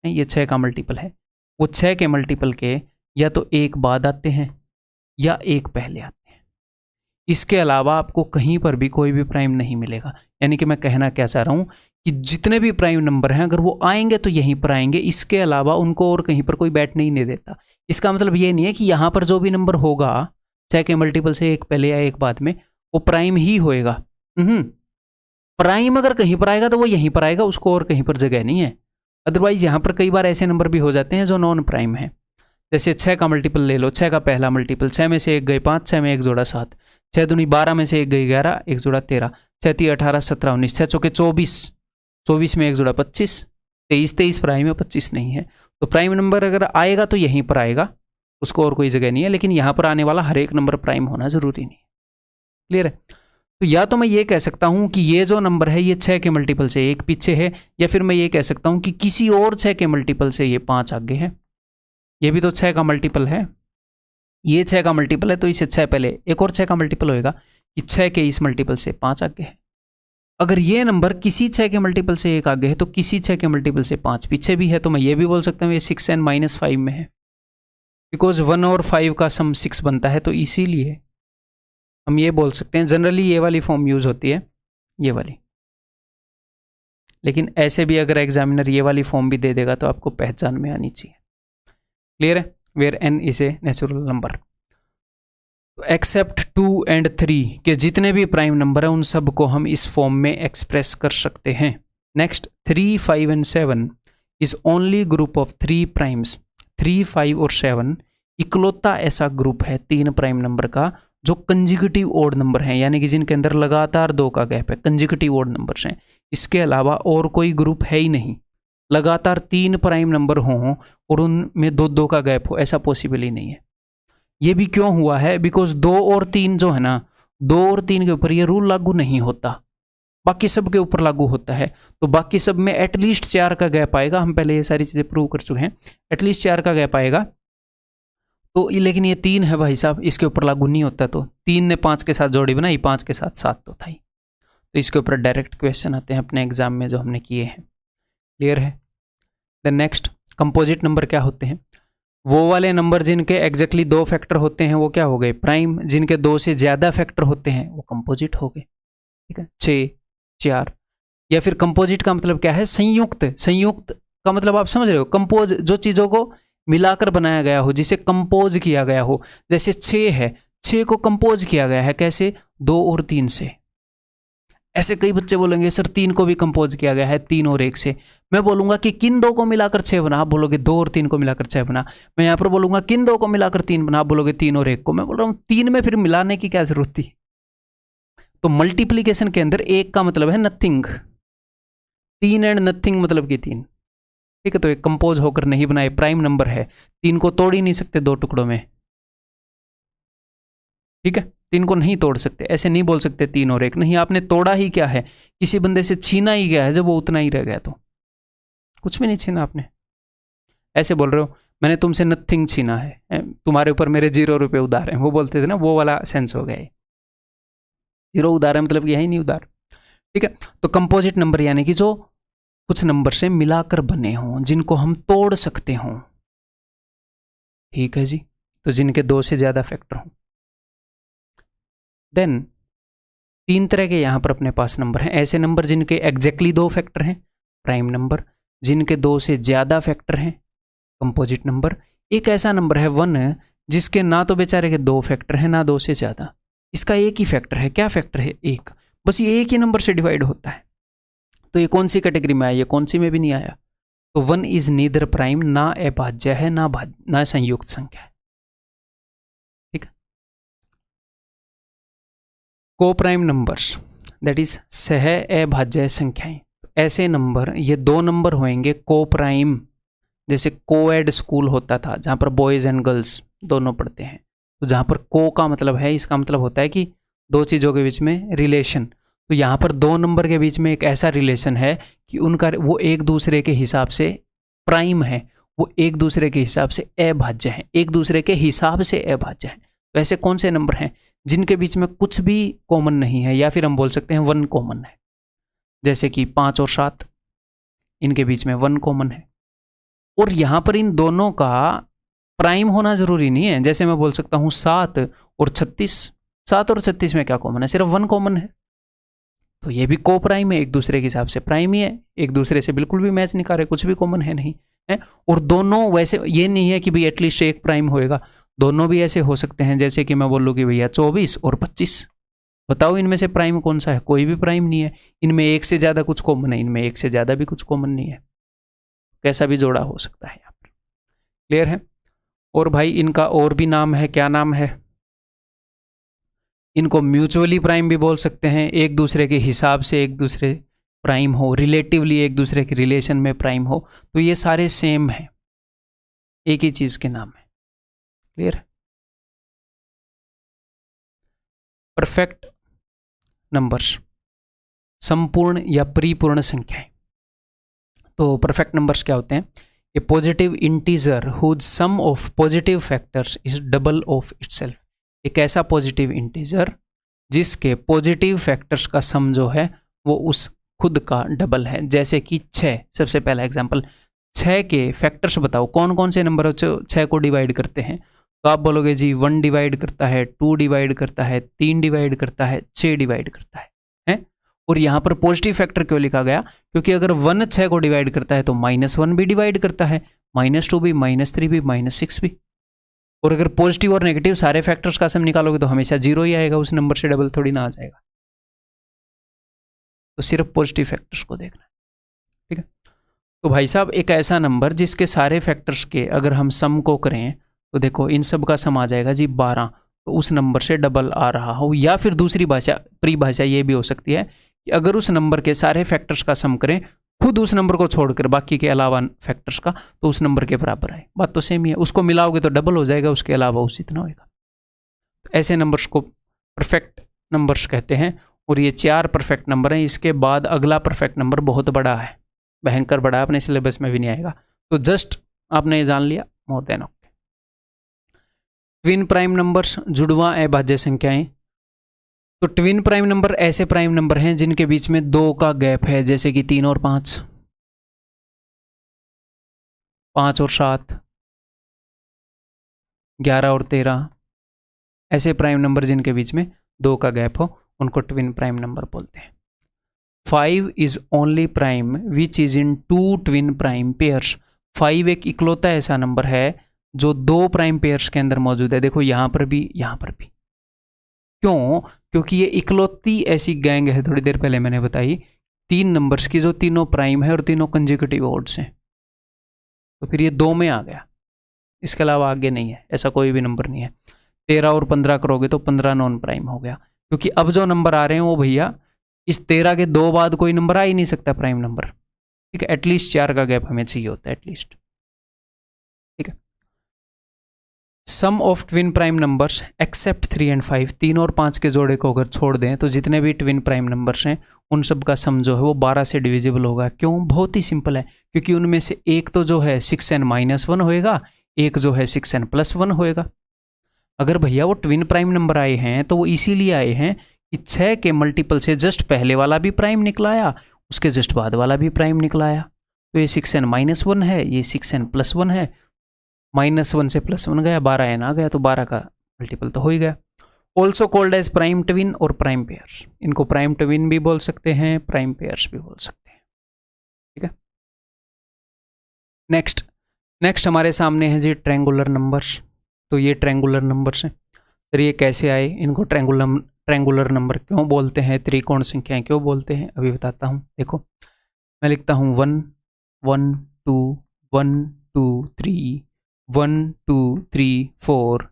Speaker 1: ये 6 का मल्टीपल है, वो 6 के मल्टीपल के या तो एक बाद आते हैं या एक पहले आते हैं। इसके अलावा आपको कहीं पर भी कोई भी प्राइम नहीं मिलेगा। यानी कि मैं कहना क्या चाह रहा हूं कि जितने भी प्राइम नंबर हैं अगर वो आएंगे तो यहीं पर आएंगे, इसके अलावा उनको और कहीं पर कोई बैठने ही नहीं देता। इसका मतलब ये नहीं है कि यहां पर जो भी नंबर होगा 6 के मल्टीपल से एक पहले या एक बाद में, वो प्राइम ही होएगा। प्राइम अगर कहीं पर आएगा तो वो यहीं पर आएगा, उसको और कहीं पर जगह नहीं है। अदरवाइज यहां पर कई बार ऐसे नंबर भी हो जाते हैं जो नॉन प्राइम है। जैसे 6 का मल्टीपल ले लो, 6 का पहला मल्टीपल, 6 में से एक गए 5, 6 में एक जोड़ा 7, 6 दूनी 12 में से एक गई 11, एक जोड़ा 13, 6 ती 18, 17, 19, 6 चौके 24, 24 में एक जोड़ा 25, 23 प्राइम है, 25 नहीं है। तो प्राइम नंबर अगर आएगा तो यहीं पर आएगा, उसको और कोई जगह नहीं है। लेकिन यहाँ पर आने वाला हर एक नंबर प्राइम होना जरूरी नहीं है। क्लियर है? तो या तो मैं ये कह सकता हूँ कि ये जो नंबर है ये 6 के मल्टीपल से एक पीछे है, या फिर मैं ये कह सकता हूँ कि किसी और 6 के मल्टीपल से ये 5 आगे है। ये भी तो 6 का मल्टीपल है, ये 6 का मल्टीपल है, तो इसे 6 पहले एक और 6 का मल्टीपल होएगा कि 6 के इस मल्टीपल से 5 आगे है। अगर ये नंबर किसी 6 के मल्टीपल से एक आगे है तो किसी 6 के मल्टीपल से 5 पीछे भी है, तो मैं ये भी बोल सकता हूँ ये 6n माइनस 5 में है, बिकॉज 1 और 5 का सम 6 बनता है। तो इसीलिए हम ये बोल सकते हैं, जनरली ये वाली फॉर्म यूज होती है, ये वाली। लेकिन ऐसे भी अगर एग्जामिनर ये वाली फॉर्म भी दे देगा तो आपको पहचान में आनी चाहिए। क्लियर है? Where n is a natural number. Except 2 and 3 के जितने भी प्राइम नंबर है उन सब को हम इस फॉर्म में एक्सप्रेस कर सकते हैं। Next 3, 5 and 7 is only group of 3 primes. 3, 5 और 7 इकलौता ऐसा ग्रुप है 3 प्राइम नंबर का जो कंजिक्यूटिव ओड नंबर हैं, यानी कि जिनके अंदर लगातार 2 का गैप है, कंजिक्यूटिव ओड नंबर्स हैं। इसके अलावा और कोई ग्रुप है ही नहीं। लगातार 3 प्राइम नंबर हों और उनमें 2-2 का गैप हो, ऐसा पॉसिबल ही नहीं है। ये भी क्यों हुआ है? बिकॉज 2 और 3 जो है ना, 2 और 3 के ऊपर ये रूल लागू नहीं होता, बाकी सब के ऊपर लागू होता है। तो बाकी सब में एटलीस्ट 4 का गैप आएगा। हम पहले ये सारी चीजें प्रूव कर चुके हैं, एटलीस्ट 4 का गैप आएगा। तो लेकिन ये 3 है भाई साहब, इसके ऊपर लागू नहीं होता। तो 3 ने 5 के साथ जोड़ी बनाई, 5 के साथ 7 तो था ही। तो इसके ऊपर डायरेक्ट क्वेश्चन आते हैं अपने एग्जाम में जो हमने किए हैं। क्लियर है? देन नेक्स्ट, कंपोजिट नंबर क्या होते हैं? वो वाले नंबर जिनके एग्जैक्टली 2 फैक्टर होते हैं वो क्या हो गए? प्राइम। जिनके 2 से ज्यादा फैक्टर होते हैं वो कंपोजिट हो गए। ठीक है, 6, 4। या फिर कंपोजिट का मतलब क्या है? संयुक्त। संयुक्त का मतलब आप समझ रहे हो, कंपोज, जो चीजों को मिलाकर बनाया गया हो, जिसे कंपोज किया गया हो। जैसे 6 है, 6 को कंपोज किया गया है, कैसे? 2 और 3 से। ऐसे कई बच्चे बोलेंगे सर 3 को भी कंपोज किया गया है 3 और 1 से। मैं बोलूंगा कि किन 2 को मिलाकर 6 बना, आप बोलोगे 2 और 3 को मिलाकर 6 बना। मैं यहाँ पर बोलूंगा किन 2 को मिलाकर 3 बना, आप बोलोगे 3 और 1 को। मैं बोल रहा हूँ 3 में फिर मिलाने की क्या जरूरत थी? तो मल्टीप्लीकेशन के अंदर 1 का मतलब है नथिंग, 3 एंड नथिंग मतलब कि 3। ठीक है, तो एक कंपोज होकर नहीं बनाए, प्राइम नंबर है, 3 को तोड़ ही नहीं सकते 2 टुकड़ों में। ठीक है, 3 को नहीं तोड़ सकते, ऐसे नहीं बोल सकते 3 और 1 नहीं। आपने तोड़ा ही क्या है? किसी बंदे से छीना ही गया है, जब वो उतना ही रह गया तो कुछ भी नहीं छीना आपने। ऐसे बोल रहे हो मैंने तुमसे नथिंग छीना है, तुम्हारे ऊपर मेरे 0 रुपए उधार हैं, वो बोलते थे ना, वो वाला सेंस हो गया है। 0 उधार है मतलब यही नहीं उधार। ठीक है, तो कंपोजिट नंबर यानी कि जो कुछ नंबर से मिलाकर बने हों, जिनको हम तोड़ सकते हों। ठीक है जी, तो जिनके 2 से ज्यादा फैक्टर हों। देन 3 तरह के यहां पर अपने पास नंबर हैं। ऐसे नंबर जिनके एग्जैक्टली 2 फैक्टर हैं, प्राइम नंबर। जिनके 2 से ज़्यादा फैक्टर हैं, कंपोजिट नंबर। एक ऐसा नंबर है 1 जिसके ना तो बेचारे के 2 फैक्टर हैं ना 2 से ज़्यादा, इसका एक ही फैक्टर है। क्या फैक्टर है? एक। बस ये एक ही नंबर से डिवाइड होता है। तो ये कौन सी कैटेगरी में आया? ये कौन सी में भी नहीं आया। तो 1 इज नीदर प्राइम, ना अभाज्य है ना संयुक्त संख्या है। ठीक है। को प्राइम नंबर्स दैट इज सह अभाज्य संख्याएं। ऐसे नंबर, ये 2 नंबर होंगे को प्राइम। जैसे कोएड स्कूल होता था जहाँ पर बॉयज़ एंड गर्ल्स दोनों पढ़ते हैं, तो जहाँ पर को का मतलब है, इसका मतलब होता है कि 2 चीज़ों के बीच में रिलेशन। तो यहाँ पर 2 नंबर के बीच में एक ऐसा रिलेशन है कि उनका वो एक दूसरे के हिसाब से प्राइम है, वो एक दूसरे के हिसाब से अभाज्य है, एक दूसरे के हिसाब से अभाज्य है। तो ऐसे कौन से नंबर हैं जिनके बीच में कुछ भी कॉमन नहीं है, या फिर हम बोल सकते हैं 1 कॉमन है। जैसे कि 5 और 7, इनके बीच में 1 कॉमन है। और यहाँ पर इन दोनों का प्राइम होना जरूरी नहीं है। जैसे मैं बोल सकता हूँ 7 और 36, 7 और 36 में क्या कॉमन है? सिर्फ 1 कॉमन है। तो ये भी को प्राइम है, एक दूसरे के हिसाब से प्राइम ही है, एक दूसरे से बिल्कुल भी मैच नहीं कर रहे, कुछ भी कॉमन है नहीं है। और दोनों वैसे, ये नहीं है कि भाई एटलीस्ट एक प्राइम होएगा, दोनों भी ऐसे हो सकते हैं। जैसे कि मैं बोलूँ कि भैया 24 और 25, बताओ इनमें से प्राइम कौन सा है? कोई भी प्राइम नहीं है। इनमें एक से ज़्यादा कुछ कॉमन है, इनमें एक से ज़्यादा भी कुछ कॉमन नहीं है। कैसा भी जोड़ा हो सकता है यहाँ पर। क्लियर है? और भाई इनका और भी नाम है। क्या नाम है? इनको म्यूचुअली प्राइम भी बोल सकते हैं, एक दूसरे के हिसाब से एक दूसरे प्राइम हो, रिलेटिवली एक दूसरे के रिलेशन में प्राइम हो। तो ये सारे सेम है, एक ही चीज के नाम है। क्लियर? परफेक्ट नंबर्स, संपूर्ण या परिपूर्ण संख्याएं। तो परफेक्ट नंबर्स क्या होते हैं? A positive integer whose sum of positive factors is double of itself. एक ऐसा पॉजिटिव इंटीजर जिसके पॉजिटिव फैक्टर्स का सम जो है वो उस खुद का डबल है। जैसे कि 6, सबसे पहला एग्जांपल, 6 के फैक्टर्स बताओ कौन कौन से नंबर 6 को डिवाइड करते हैं। तो आप बोलोगे जी 1 डिवाइड करता है, 2 डिवाइड करता है, 3 डिवाइड करता है, 6 डिवाइड करता है। और यहाँ पर पॉजिटिव फैक्टर क्यों लिखा गया? क्योंकि अगर 1 6 को डिवाइड करता है तो -1 भी डिवाइड करता है, -2 भी, -3 भी, -6 भी। और अगर पॉजिटिव और नेगेटिव सारे फैक्टर्स का सम निकालोगे तो हमेशा 0 ही आएगा, उस नंबर से डबल थोड़ी ना आ जाएगा। तो सिर्फ पॉजिटिव फैक्टर्स को देखना है। ठीक है। तो भाई साहब एक ऐसा नंबर जिसके सारे फैक्टर्स के अगर हम सम को करें तो देखो इन सब का सम आ जाएगा जी 12, तो उस नंबर से डबल आ रहा हो। या फिर दूसरी भाषा, परिभाषा ये भी हो सकती है कि अगर उस नंबर के सारे फैक्टर्स का सम करें खुद उस नंबर को छोड़कर बाकी के अलावा फैक्टर्स का, तो उस नंबर के बराबर आए। बात तो सेम ही है, उसको मिलाओगे तो डबल हो जाएगा, उसके अलावा उस इतना होगा। तो ऐसे नंबर्स को परफेक्ट नंबर्स कहते हैं। और ये 4 परफेक्ट नंबर हैं। इसके बाद अगला परफेक्ट नंबर बहुत बड़ा है, भयंकर बड़ा, अपने सिलेबस में भी नहीं आएगा। तो जस्ट आपने ये जान लिया, more than okay. Twin prime numbers, जुड़वा अभाज्य संख्याएं। तो ट्विन प्राइम नंबर ऐसे प्राइम नंबर हैं जिनके बीच में 2 का गैप है, जैसे कि 3 और 5, 5 और 7, 11 और 13। ऐसे प्राइम नंबर जिनके बीच में 2 का गैप हो उनको ट्विन प्राइम नंबर बोलते हैं। 5 is only prime which is in 2 twin prime pairs. 5 एक इकलौता ऐसा नंबर है जो 2 प्राइम पेयर्स के अंदर मौजूद है। देखो यहां पर भी, यहां पर भी। क्यों? क्योंकि ये इकलौती ऐसी गैंग है, थोड़ी देर पहले मैंने बताई, 3 नंबर्स की जो तीनों प्राइम है और तीनों कंसेक्यूटिव ऑड्स हैं। तो फिर ये 2 में आ गया, इसके अलावा आगे नहीं है, ऐसा कोई भी नंबर नहीं है। 13 और 15 करोगे तो 15 नॉन प्राइम हो गया, क्योंकि अब जो नंबर आ रहे हैं वो भैया इस 13 के 2 बाद कोई नंबर आ ही नहीं सकता प्राइम नंबर। ठीक है, एटलीस्ट 4 का गैप हमें चाहिए होता है एटलीस्ट। ठीक है। Sum of twin prime numbers except 3 and 5, 3 और 5 के जोड़े को अगर छोड़ दें तो जितने भी ट्विन प्राइम नंबर्स हैं उन सब का सम जो है वो 12 से डिविजिबल होगा। क्यों? बहुत ही सिंपल है, क्योंकि उनमें से एक तो जो है 6n-1 होएगा, एक जो है 6n+1 होएगा। अगर भैया वो ट्विन प्राइम नंबर आए हैं तो वो इसीलिए आए हैं कि 6 के मल्टीपल से जस्ट पहले वाला भी प्राइम निकलाया, उसके जस्ट बाद वाला भी प्राइम निकलाया। तो ये 6n-1 है, ये 6n+1 है, -1 से +1 गया, 12n आ गया, तो 12 का मल्टीपल तो हो ही गया। Also called as prime twin और प्राइम पेयर्स। इनको प्राइम ट्विन भी बोल सकते हैं, प्राइम पेयर्स भी बोल सकते हैं। ठीक है। नेक्स्ट नेक्स्ट हमारे सामने है जी ट्रायंगुलर नंबर्स। तो ये ट्रायंगुलर नंबर्स हैं। फिर ये कैसे आए, इनको ट्रायंगुलर नंबर क्यों बोलते हैं, त्रिकोण संख्याएं क्यों बोलते हैं, अभी बताता हूँ। देखो मैं लिखता हूँ 1 1 2 1 2 3 1 2 3 4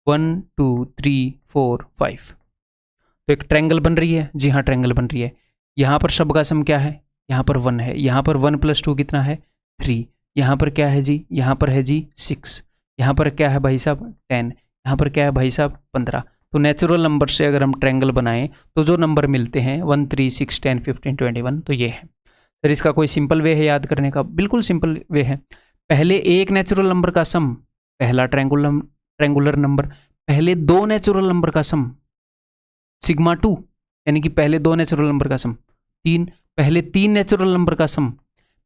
Speaker 1: 1 2 3 4 5। तो एक ट्रायंगल बन रही है, जी हाँ ट्रायंगल बन रही है। यहाँ पर सब का सम क्या है, यहाँ पर 1 है, यहाँ पर 1 + 2 कितना है 3, यहाँ पर क्या है जी, यहाँ पर है जी 6, यहाँ पर क्या है भाई साहब 10, यहाँ पर क्या है भाई साहब 15। तो नेचुरल नंबर से अगर हम ट्रायंगल बनाएं तो जो नंबर मिलते हैं 1 3 6 10 15 21, तो ये है। सर इसका कोई सिंपल वे है याद करने का, बिल्कुल सिंपल वे है। पहले एक नेचुरल नंबर का सम, पहला ट्रायंगुलर नंबर, पहले दो नेचुरल नंबर का सम सिग्मा 2, यानी कि पहले दो नेचुरल नंबर का सम 3, पहले 3 नेचुरल नंबर का सम,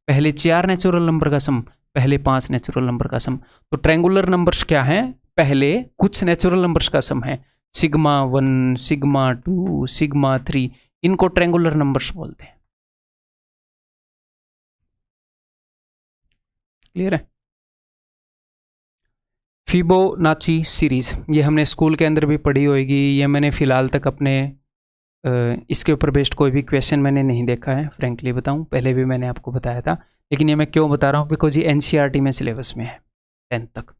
Speaker 1: पहले 4 नेचुरल नंबर का सम, पहले 5 नेचुरल नंबर का सम। तो ट्रायंगुलर नंबर्स क्या है, पहले कुछ नेचुरल नंबर्स का सम है, सिग्मा 1 सिग्मा 2 सिग्मा 3, इनको ट्रायंगुलर नंबर्स बोलते हैं। क्लियर है। फिबोनाची सीरीज, ये हमने स्कूल के अंदर भी पढ़ी होगी, ये मैंने फिलहाल तक अपने इसके ऊपर बेस्ड कोई भी क्वेश्चन मैंने नहीं देखा है, फ्रेंकली बताऊं, पहले भी मैंने आपको बताया था, लेकिन ये मैं क्यों बता रहा हूँ, बिकॉज ये एनसीईआरटी में सिलेबस में है 10th तक।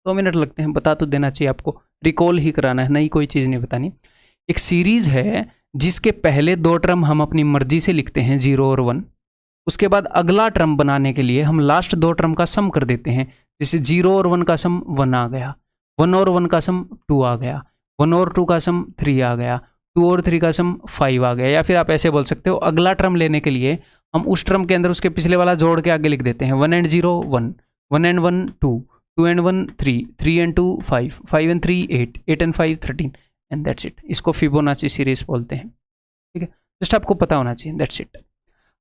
Speaker 1: 2 मिनट लगते हैं, बता तो देना चाहिए आपको, रिकॉल ही कराना है, नई कोई चीज़ नहीं बतानी। एक सीरीज है जिसके पहले 2 टर्म हम अपनी मर्जी से लिखते हैं 0 और 1, उसके बाद अगला टर्म बनाने के लिए हम लास्ट 2 टर्म का सम कर देते हैं। जैसे 0 और 1 का सम 1 आ गया, 1 और 1 का सम 2 आ गया, 1 और 2 का सम 3 आ गया, 2 और 3 का सम 5 आ गया। या फिर आप ऐसे बोल सकते हो, अगला टर्म लेने के लिए हम उस टर्म के अंदर उसके पिछले वाला जोड़ के आगे लिख देते हैं 1 and 0 1, 1 and 1 2, 2 and 1 3, 3 and 2 5, 5 and 3 8, 8 and 5 13 and that's it. इसको फिबोनाची सीरीज बोलते हैं। ठीक है, जस्ट आपको पता होना चाहिए, दैट्स इट।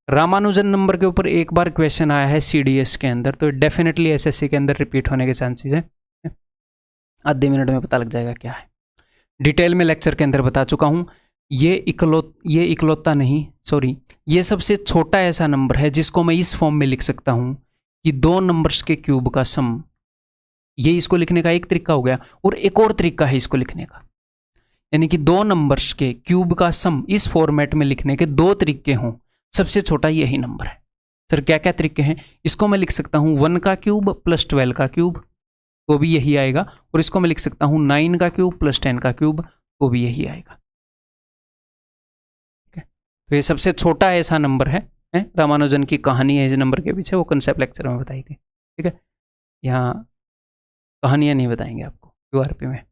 Speaker 1: रामानुजन नंबर के ऊपर एक बार क्वेश्चन आया है सीडीएस के अंदर, तो डेफिनेटली एसएससी के अंदर रिपीट होने के चांसेस है। आधे मिनट में पता लग जाएगा क्या है, डिटेल में लेक्चर के अंदर बता चुका हूं। ये इकलौता नहीं, सॉरी, ये सबसे छोटा ऐसा नंबर है जिसको मैं इस फॉर्म में लिख सकता हूं कि 2 नंबर्स के क्यूब का सम। ये इसको लिखने का एक तरीका हो गया, और एक और तरीका है इसको लिखने का, यानी कि 2 नंबर्स के क्यूब का सम इस फॉर्मेट में लिखने के 2 तरीके हों। सबसे छोटा यही नंबर है। सर क्या क्या तरीके हैं, इसको मैं लिख सकता हूं 1 का क्यूब + 12 का क्यूब, तो भी यही आएगा, और इसको मैं लिख सकता हूं 9 का क्यूब + 10 का क्यूब, तो भी यही आएगा। ठीक है, तो ये सबसे छोटा ऐसा नंबर है। रामानुजन की कहानी है इस नंबर के पीछे, वो कंसेप्ट लेक्चर में बताई थी। ठीक है, यहाँ कहानियां नहीं बताएंगे आपको यूआरपी में।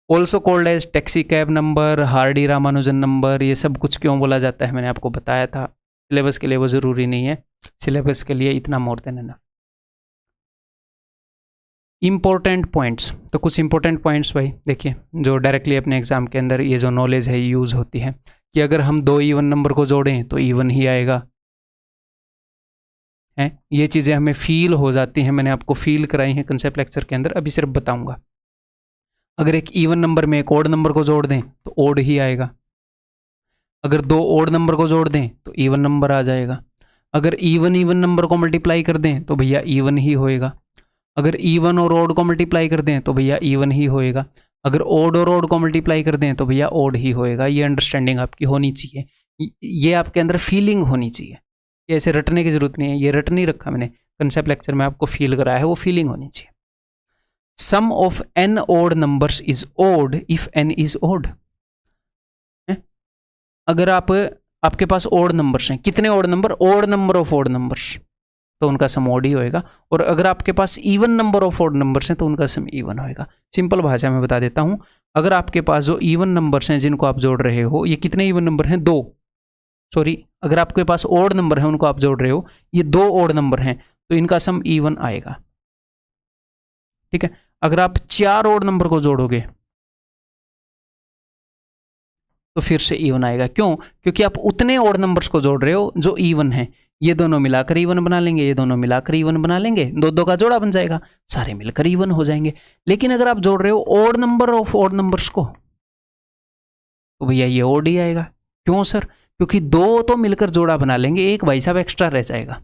Speaker 1: Also called as taxi cab number, Hardy Ramanujan number, ये सब कुछ क्यों बोला जाता है मैंने आपको बताया था। सिलेबस के लिए वो ज़रूरी नहीं है, सिलेबस के लिए इतना more than enough. Important points, तो कुछ इंपॉर्टेंट पॉइंट्स भाई देखिए, जो डायरेक्टली अपने एग्जाम के अंदर ये जो नॉलेज है यूज़ होती है, कि अगर हम 2 इवन नंबर को जोड़ें तो इवन ही आएगा। हैं ये चीज़ें हमें फील हो जाती हैं, मैंने आपको फील कराई हैं कंसेप्ट लेक्चर के अंदर, अभी सिर्फ बताऊंगा। अगर एक इवन नंबर में एक ओड नंबर को जोड़ दें तो ओड ही आएगा, अगर 2 ओड नंबर को जोड़ दें तो इवन नंबर आ जाएगा, अगर इवन नंबर को मल्टीप्लाई कर दें तो भैया इवन ही होएगा, अगर इवन और ओड को मल्टीप्लाई कर दें तो भैया इवन ही होएगा, अगर ओड और ओड को मल्टीप्लाई कर दें तो भैया ओड ही होएगा। ये अंडरस्टैंडिंग आपकी होनी चाहिए, ये आपके अंदर फीलिंग होनी चाहिए, ये ऐसे रटने की जरूरत नहीं है, ये रट नहीं रखा मैंने, कंसेप्ट लेक्चर में आपको फील कराया है, वो फीलिंग होनी चाहिए। सम of n odd numbers is odd if n is odd। अगर आपके पास ओड नंबर्स हैं, कितने odd number, odd number of odd numbers, तो उनका सम ओड ही होएगा, और अगर आपके पास even number of odd numbers हैं तो उनका सम इवन होएगा। सिंपल भाषा में बता देता हूं, अगर आपके पास जो इवन नंबर्स हैं जिनको आप जोड़ रहे हो, ये कितने इवन नंबर हैं, 2, सॉरी, अगर आपके पास ओड नंबर है उनको आप जोड़ रहे हो, ये 2 ओड नंबर हैं, तो इनका सम इवन आएगा। ठीक है, अगर आप 4 ओड नंबर को जोड़ोगे तो फिर से इवन आएगा। क्यों? क्योंकि आप उतने ओड नंबर्स को जोड़ रहे हो जो इवन हैं, ये दोनों मिलाकर इवन बना लेंगे, ये दोनों मिलाकर इवन बना लेंगे, 2-2 का जोड़ा बन जाएगा, सारे मिलकर इवन हो जाएंगे। लेकिन अगर आप जोड़ रहे हो odd number of odd numbers को, तो भैया ये ओड ही आएगा। क्यों सर? क्योंकि 2 तो मिलकर जोड़ा बना लेंगे, एक भाई साहब एक्स्ट्रा रह जाएगा।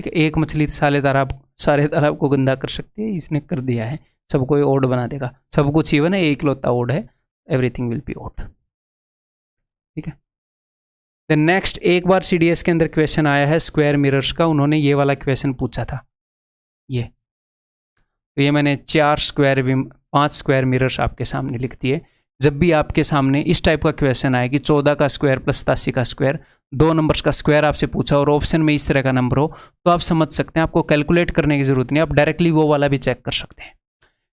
Speaker 1: ठीक है, एक मछली सारे तालाब को गंदा कर सकती है, इसने कर दिया है, सबको ये ओड बना देगा, सब कुछ इवन है, एक लौता ओड है, एवरीथिंग विल बी ओड। ठीक है, देन नेक्स्ट, एक बार CDS के अंदर क्वेश्चन आया है स्क्वायर मिरर्स का, उन्होंने ये वाला क्वेश्चन पूछा था, ये तो ये मैंने 5 स्क्वायर मिरर्स आपके सामने लिख दिए। जब भी आपके सामने इस टाइप का क्वेश्चन आए कि 14 का स्क्वायर प्लस 87 का स्क्वायर, 2 नंबर्स का स्क्वायर आपसे पूछा और ऑप्शन में इस तरह का नंबर हो, तो आप समझ सकते हैं, आपको कैलकुलेट करने की जरूरत नहीं, आप डायरेक्टली वो वाला भी चेक कर सकते हैं।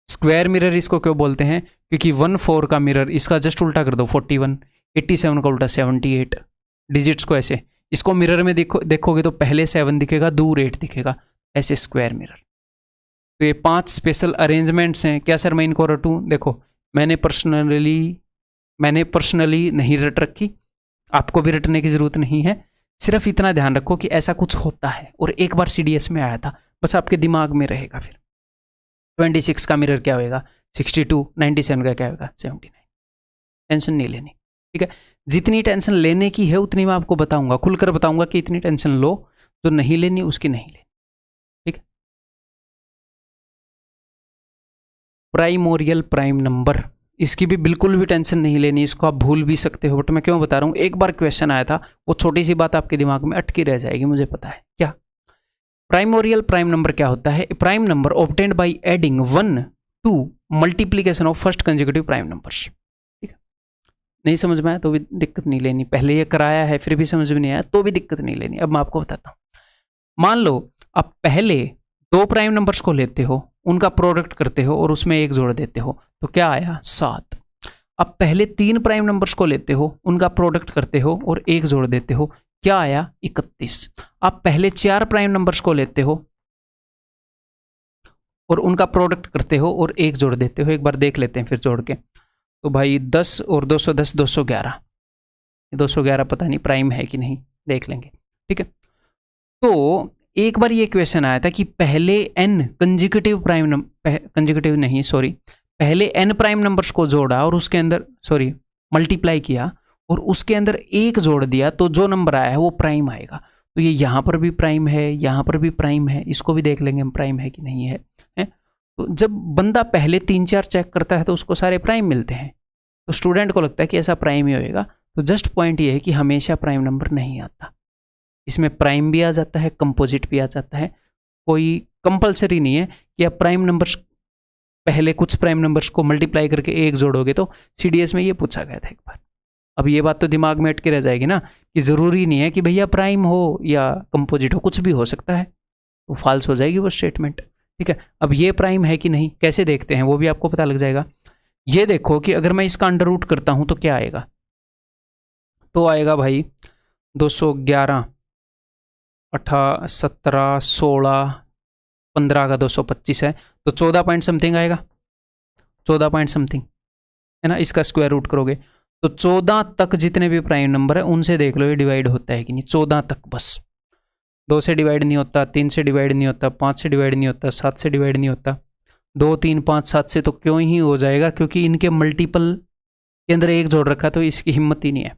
Speaker 1: स्क्वायर मिरर इसको क्यों बोलते हैं, क्योंकि 1/4 का मिरर, इसका जस्ट उल्टा कर दो 41, 87 का उल्टा 78, डिजिट्स को ऐसे, इसको मिरर में देखोगे तो पहले 7 दिखेगा, दूर 8 दिखेगा, ऐसे स्क्वायर मिरर। तो ये 5 स्पेशल अरेंजमेंट्स हैं। क्या सर मैं इनको रटूं? देखो, मैंने पर्सनली नहीं रट रखी, आपको भी रटने की जरूरत नहीं है, सिर्फ इतना ध्यान रखो कि ऐसा कुछ होता है और एक बार CDS में आया था, बस आपके दिमाग में रहेगा। फिर 26 का मिरर क्या होगा, 62, 97 का क्या होगा, 79। टेंशन नहीं लेनी, ठीक है। जितनी टेंशन लेने की है उतनी मैं आपको बताऊंगा, खुलकर बताऊंगा कि इतनी टेंशन लो, जो नहीं लेनी उसकी नहीं लेनी, ठीक है। प्राइमोरियल प्राइम नंबर, इसकी भी बिल्कुल भी टेंशन नहीं लेनी, इसको आप भूल भी सकते हो, बट मैं क्यों बता रहा हूँ, एक बार क्वेश्चन आया था, वो छोटी सी बात आपके दिमाग में अटकी रह जाएगी, मुझे पता है। क्या प्राइमोरियल प्राइम नंबर क्या होता है? Prime number obtained by adding 1 to multiplication of first consecutive prime numbers. ठीक है, नहीं समझ में आया तो भी दिक्कत नहीं लेनी, पहले ये कराया है फिर भी समझ में नहीं आया तो भी दिक्कत नहीं लेनी। अब मैं आपको बताता हूँ, मान लो आप पहले 2 प्राइम नंबर्स को लेते हो, उनका प्रोडक्ट करते हो और उसमें 1 जोड़ देते हो, तो क्या आया, 7। अब पहले 3 प्राइम नंबर्स को लेते हो, उनका प्रोडक्ट करते हो और 1 जोड़ देते हो, क्या आया, 31। आप पहले 4 प्राइम नंबर्स को लेते हो और उनका प्रोडक्ट करते हो और 1 जोड़ देते हो, एक बार देख लेते हैं फिर जोड़ के, तो भाई 10 और 210, 211। 211 पता नहीं प्राइम है कि नहीं, देख लेंगे, ठीक है। तो एक बार ये क्वेश्चन आया था कि पहले n consecutive prime number, consecutive नहीं सॉरी, पहले n प्राइम नंबर्स को जोड़ा और उसके अंदर मल्टीप्लाई किया और उसके अंदर 1 जोड़ दिया, तो जो नंबर आया है वो प्राइम आएगा। तो ये यहाँ पर भी प्राइम है, यहाँ पर भी प्राइम है, इसको भी देख लेंगे हम प्राइम है कि नहीं है, तो जब बंदा पहले 3-4 चेक करता है तो उसको सारे प्राइम मिलते हैं, तो स्टूडेंट को लगता है कि ऐसा प्राइम ही होएगा। तो जस्ट पॉइंट ये है कि हमेशा प्राइम नंबर नहीं आता, इसमें प्राइम भी आ जाता है, कंपोजिट भी आ जाता है, कोई कंपलसरी नहीं है कि आप प्राइम नंबर्स पहले कुछ प्राइम नंबर्स को मल्टीप्लाई करके 1 जोड़ोगे। तो CDS में ये पूछा गया था एक बार। अब ये बात तो दिमाग में अटके रह जाएगी ना कि ज़रूरी नहीं है कि भैया प्राइम हो या कंपोजिट हो, कुछ भी हो सकता है, तो फॉल्स हो जाएगी वो स्टेटमेंट, ठीक है। अब ये प्राइम है कि नहीं कैसे देखते हैं वो भी आपको पता लग जाएगा। ये देखो कि अगर मैं इसका अंडर रूट करता हूँ तो क्या आएगा, तो आएगा भाई 211, 18, 17, 16, 15 का 225 है, तो 14 पॉइंट समथिंग आएगा, 14 पॉइंट समथिंग है ना। इसका स्क्वायर रूट करोगे तो 14 तक जितने भी प्राइम नंबर है उनसे देख लो ये डिवाइड होता है कि नहीं, 14 तक बस। 2 से डिवाइड नहीं होता, 3 से डिवाइड नहीं होता, 5 से डिवाइड नहीं होता, 7 से डिवाइड नहीं होता, 2, 3, 5, 7 से तो क्यों ही हो जाएगा, क्योंकि इनके मल्टीपल के अंदर 1 जोड़ रखा, तो इसकी हिम्मत ही नहीं है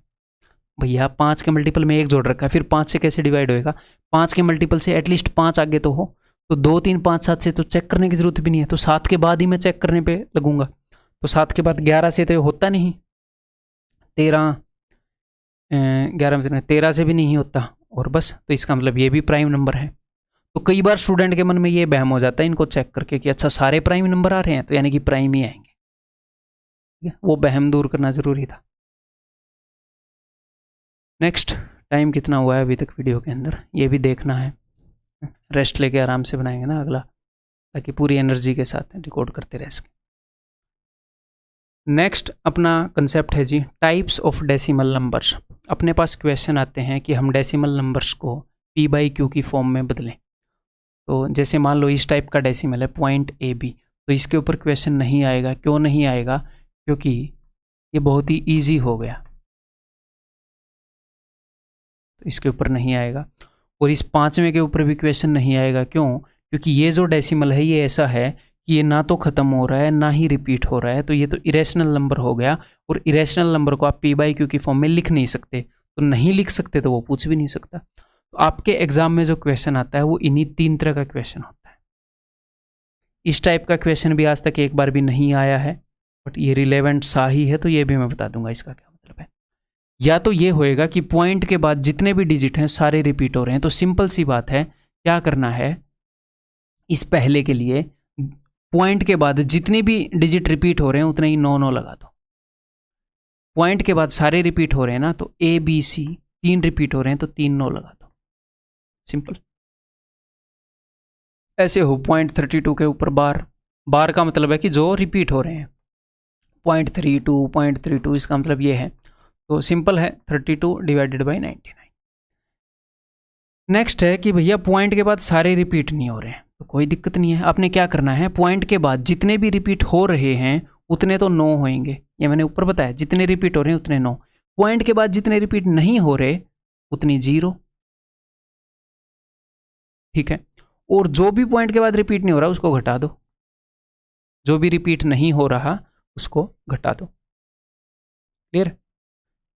Speaker 1: भैया। 5 के मल्टीपल में 1 जोड़ रखा है, फिर 5 से कैसे डिवाइड होएगा, 5 के मल्टीपल से एटलीस्ट 5 आगे तो हो, तो 2, 3, 5, 7 से तो चेक करने की जरूरत भी नहीं है, तो 7 के बाद ही मैं चेक करने पे लगूंगा, तो 7 के बाद 11 से तो होता नहीं, 13 से भी नहीं होता, और बस, तो इसका मतलब ये भी प्राइम नंबर है। तो कई बार स्टूडेंट के मन में ये बहम हो जाता है इनको चेक करके कि अच्छा सारे प्राइम नंबर आ रहे हैं तो यानी कि प्राइम ही आएंगे, वो बहम दूर करना जरूरी था। नेक्स्ट, टाइम कितना हुआ है अभी तक वीडियो के अंदर, ये भी देखना है, रेस्ट लेके आराम से बनाएंगे ना अगला, ताकि पूरी एनर्जी के साथ रिकॉर्ड करते रह सकें। नेक्स्ट अपना कंसेप्ट है जी टाइप्स ऑफ डेसिमल नंबर्स। अपने पास क्वेश्चन आते हैं कि हम डेसिमल नंबर्स को P/Q की फॉर्म में बदलें, तो जैसे मान लो इस टाइप का डेसिमल है .AB, तो इसके ऊपर क्वेश्चन नहीं आएगा। क्यों नहीं आएगा? क्योंकि ये बहुत ही ईजी हो गया, तो इसके ऊपर नहीं आएगा। और इस 5वें के ऊपर भी क्वेश्चन नहीं आएगा। क्यों? क्योंकि ये जो डेसिमल है ये ऐसा है कि ये ना तो ख़त्म हो रहा है ना ही रिपीट हो रहा है, तो ये तो इरेशनल नंबर हो गया, और इरेशनल नंबर को आप P/Q की फॉर्म में लिख नहीं सकते, तो नहीं लिख सकते तो वो पूछ भी नहीं सकता। तो आपके एग्जाम में जो क्वेश्चन आता है वो इन्हीं 3 तरह का क्वेश्चन होता है। इस टाइप का क्वेश्चन भी आज तक एक बार भी नहीं आया है, बट ये रिलेवेंट सा ही है तो ये भी मैं बता दूंगा इसका क्या मतलब है। या तो ये होएगा कि पॉइंट के बाद जितने भी डिजिट हैं सारे रिपीट हो रहे हैं, तो सिंपल सी बात है, क्या करना है इस पहले के लिए, पॉइंट के बाद जितने भी डिजिट रिपीट हो रहे हैं उतने ही 9 लगा दो। पॉइंट के बाद सारे रिपीट हो रहे हैं ना, तो ABC 3 रिपीट हो रहे हैं तो 3 9 लगा दो, सिंपल। ऐसे हो .32 के ऊपर बार, बार का मतलब है कि जो रिपीट हो रहे हैं, .32 इसका मतलब ये है, तो सिंपल है 32 डिवाइडेड बाई 99। नेक्स्ट है कि भैया पॉइंट के बाद सारे रिपीट नहीं हो रहे हैं, तो कोई दिक्कत नहीं है। आपने क्या करना है, पॉइंट के बाद जितने भी रिपीट हो रहे हैं उतने तो 9 होंगे, ये मैंने ऊपर बताया, जितने रिपीट हो रहे हैं उतने 9। पॉइंट के बाद जितने रिपीट नहीं हो रहे उतनी 0, ठीक है। और जो भी पॉइंट के बाद रिपीट नहीं हो रहा उसको घटा दो, जो भी रिपीट नहीं हो रहा उसको घटा दो, क्लियर।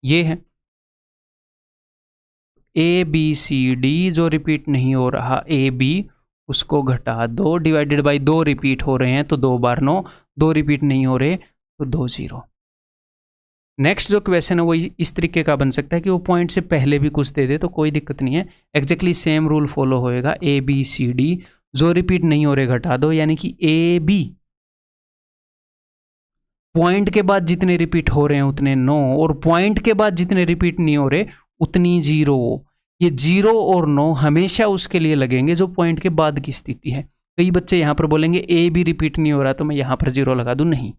Speaker 1: ये है ABCD, जो रिपीट नहीं हो रहा AB उसको घटा दो, डिवाइडेड बाई 2 रिपीट हो रहे हैं तो 2 बार 9, 2 रिपीट नहीं हो रहे तो 2 0। नेक्स्ट जो क्वेश्चन है वो इस तरीके का बन सकता है कि वो पॉइंट से पहले भी कुछ दे दे तो कोई दिक्कत नहीं है, एग्जैक्टली सेम रूल फॉलो होएगा। ABCD जो रिपीट नहीं हो रहे घटा दो, यानी कि AB पॉइंट के बाद जितने रिपीट हो रहे हैं उतने 9, और पॉइंट के बाद जितने रिपीट नहीं हो रहे उतनी 0। ये 0 और 9 हमेशा उसके लिए लगेंगे जो पॉइंट के बाद की स्थिति है। कई बच्चे यहां पर बोलेंगे A भी रिपीट नहीं हो रहा तो मैं यहां पर 0 लगा दूं, नहीं।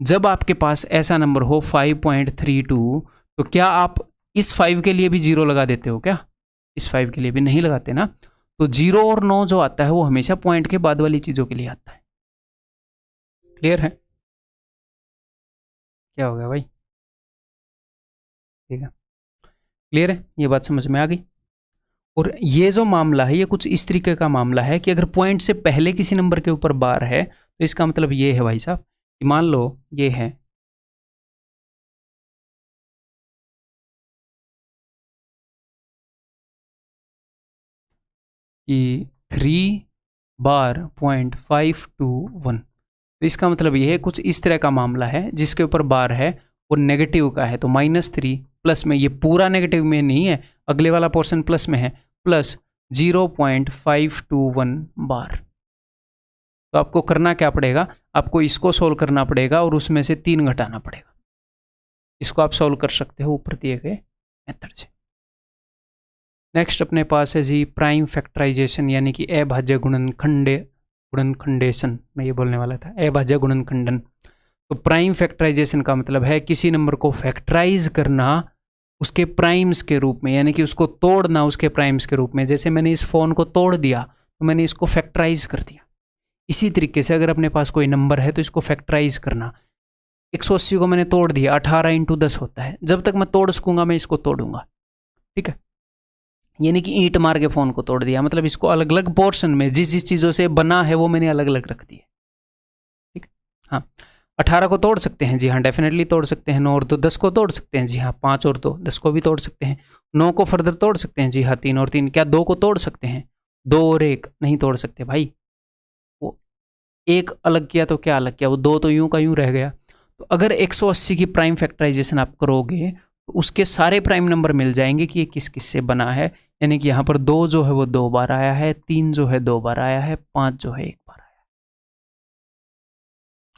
Speaker 1: जब आपके पास ऐसा नंबर हो 5.32, तो क्या आप इस 5 के लिए भी 0 लगा देते हो क्या? इस 5 के लिए भी नहीं लगाते ना। तो 0 और 9 जो आता है वो हमेशा पॉइंट के बाद वाली चीजों के लिए आता है। क्लियर है? क्या हो गया भाई? ठीक है, क्लियर है, ये बात समझ में आ गई। और ये जो मामला है ये कुछ इस तरीके का मामला है कि अगर पॉइंट से पहले किसी नंबर के ऊपर बार है तो इसका मतलब ये है भाई साहब कि मान लो ये है कि 3 बार .521, तो इसका मतलब ये है कुछ इस तरह का मामला है जिसके ऊपर बार है वो नेगेटिव का है, तो -3 प्लस में, ये पूरा नेगेटिव में नहीं है, अगले वाला पोर्शन प्लस में है, प्लस 0.521 बार। तो आपको करना क्या पड़ेगा, आपको इसको सोल्व करना पड़ेगा और उसमें से 3 घटाना पड़ेगा। इसको आप सोल्व कर सकते हो ऊपर दिए गए मेथड से। नेक्स्ट अपने पास है जी प्राइम फैक्टराइजेशन, यानी कि अभाज्य गुणनखंडेशन, मैं ये बोलने वाला था, अभाज्य गुणनखंडन। तो प्राइम फैक्टराइजेशन का मतलब है किसी नंबर को फैक्टराइज करना उसके प्राइम्स के रूप में, यानी कि उसको तोड़ना उसके प्राइम्स के रूप में। जैसे मैंने इस फोन को तोड़ दिया तो मैंने इसको फैक्टराइज कर दिया। इसी तरीके से अगर अपने पास कोई नंबर है तो इसको फैक्टराइज करना। 180 को मैंने तोड़ दिया, 18 × 10 होता है, जब तक मैं तोड़ सकूंगा मैं इसको तोड़ूंगा, ठीक है। यानी कि ईंट मार के फोन को तोड़ दिया, मतलब इसको अलग अलग पोर्शन में जिस जिस चीज़ों से बना है वो मैंने अलग अलग रख दिया, ठीक। हाँ, 18 को तोड़ सकते हैं, जी हाँ डेफिनेटली तोड़ सकते हैं। 9 और 2 10 को तोड़ सकते हैं, जी हाँ 5 और 2 10 को भी तोड़ सकते हैं। 9 को फर्दर तोड़ सकते हैं, जी हाँ 3 और 3। क्या 2 को तोड़ सकते हैं? 2 और 1 नहीं तोड़ सकते भाई, वो 1 अलग किया तो क्या अलग किया, वो 2 तो यूं का यूं रह गया। तो अगर 180 की प्राइम फैक्टराइजेशन आप करोगे तो उसके सारे प्राइम नंबर मिल जाएंगे कि ये किस किस से बना है। यानी कि यहाँ पर 2 जो है वो 2 बार आया है, 3 जो है 2 बार आया है, 5 जो है 1 बार आया है।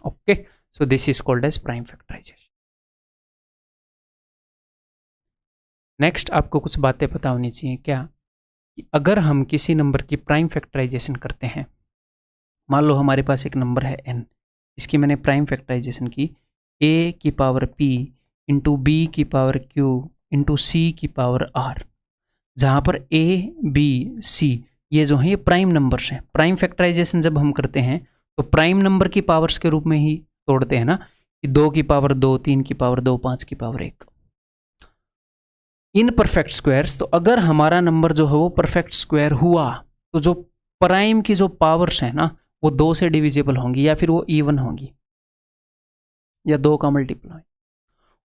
Speaker 1: Okay, so this is called as prime factorisation. Next आपको कुछ बातें पता होनी चाहिए क्या, कि अगर हम किसी नंबर की प्राइम फैक्टराइजेशन करते हैं, मान लो हमारे पास एक नंबर है n, इसकी मैंने प्राइम फैक्टराइजेशन की a की पावर p इंटू b की पावर q इंटू c की पावर r, जहाँ पर a b c ये जो है ये प्राइम नंबर्स हैं। प्राइम फैक्टराइजेशन जब हम करते हैं तो प्राइम नंबर की पावर्स के रूप में ही तोड़ते हैं ना, कि 2 की पावर 2, 3 की पावर 2, 5 की पावर 1। इन परफेक्ट स्क्वायर्स, तो अगर हमारा नंबर जो है वो परफेक्ट स्क्वायर हुआ तो जो प्राइम की जो पावर्स है ना वो 2 से डिविजिबल होंगी, या फिर वो इवन होंगी, या 2 का मल्टीपल होंगे।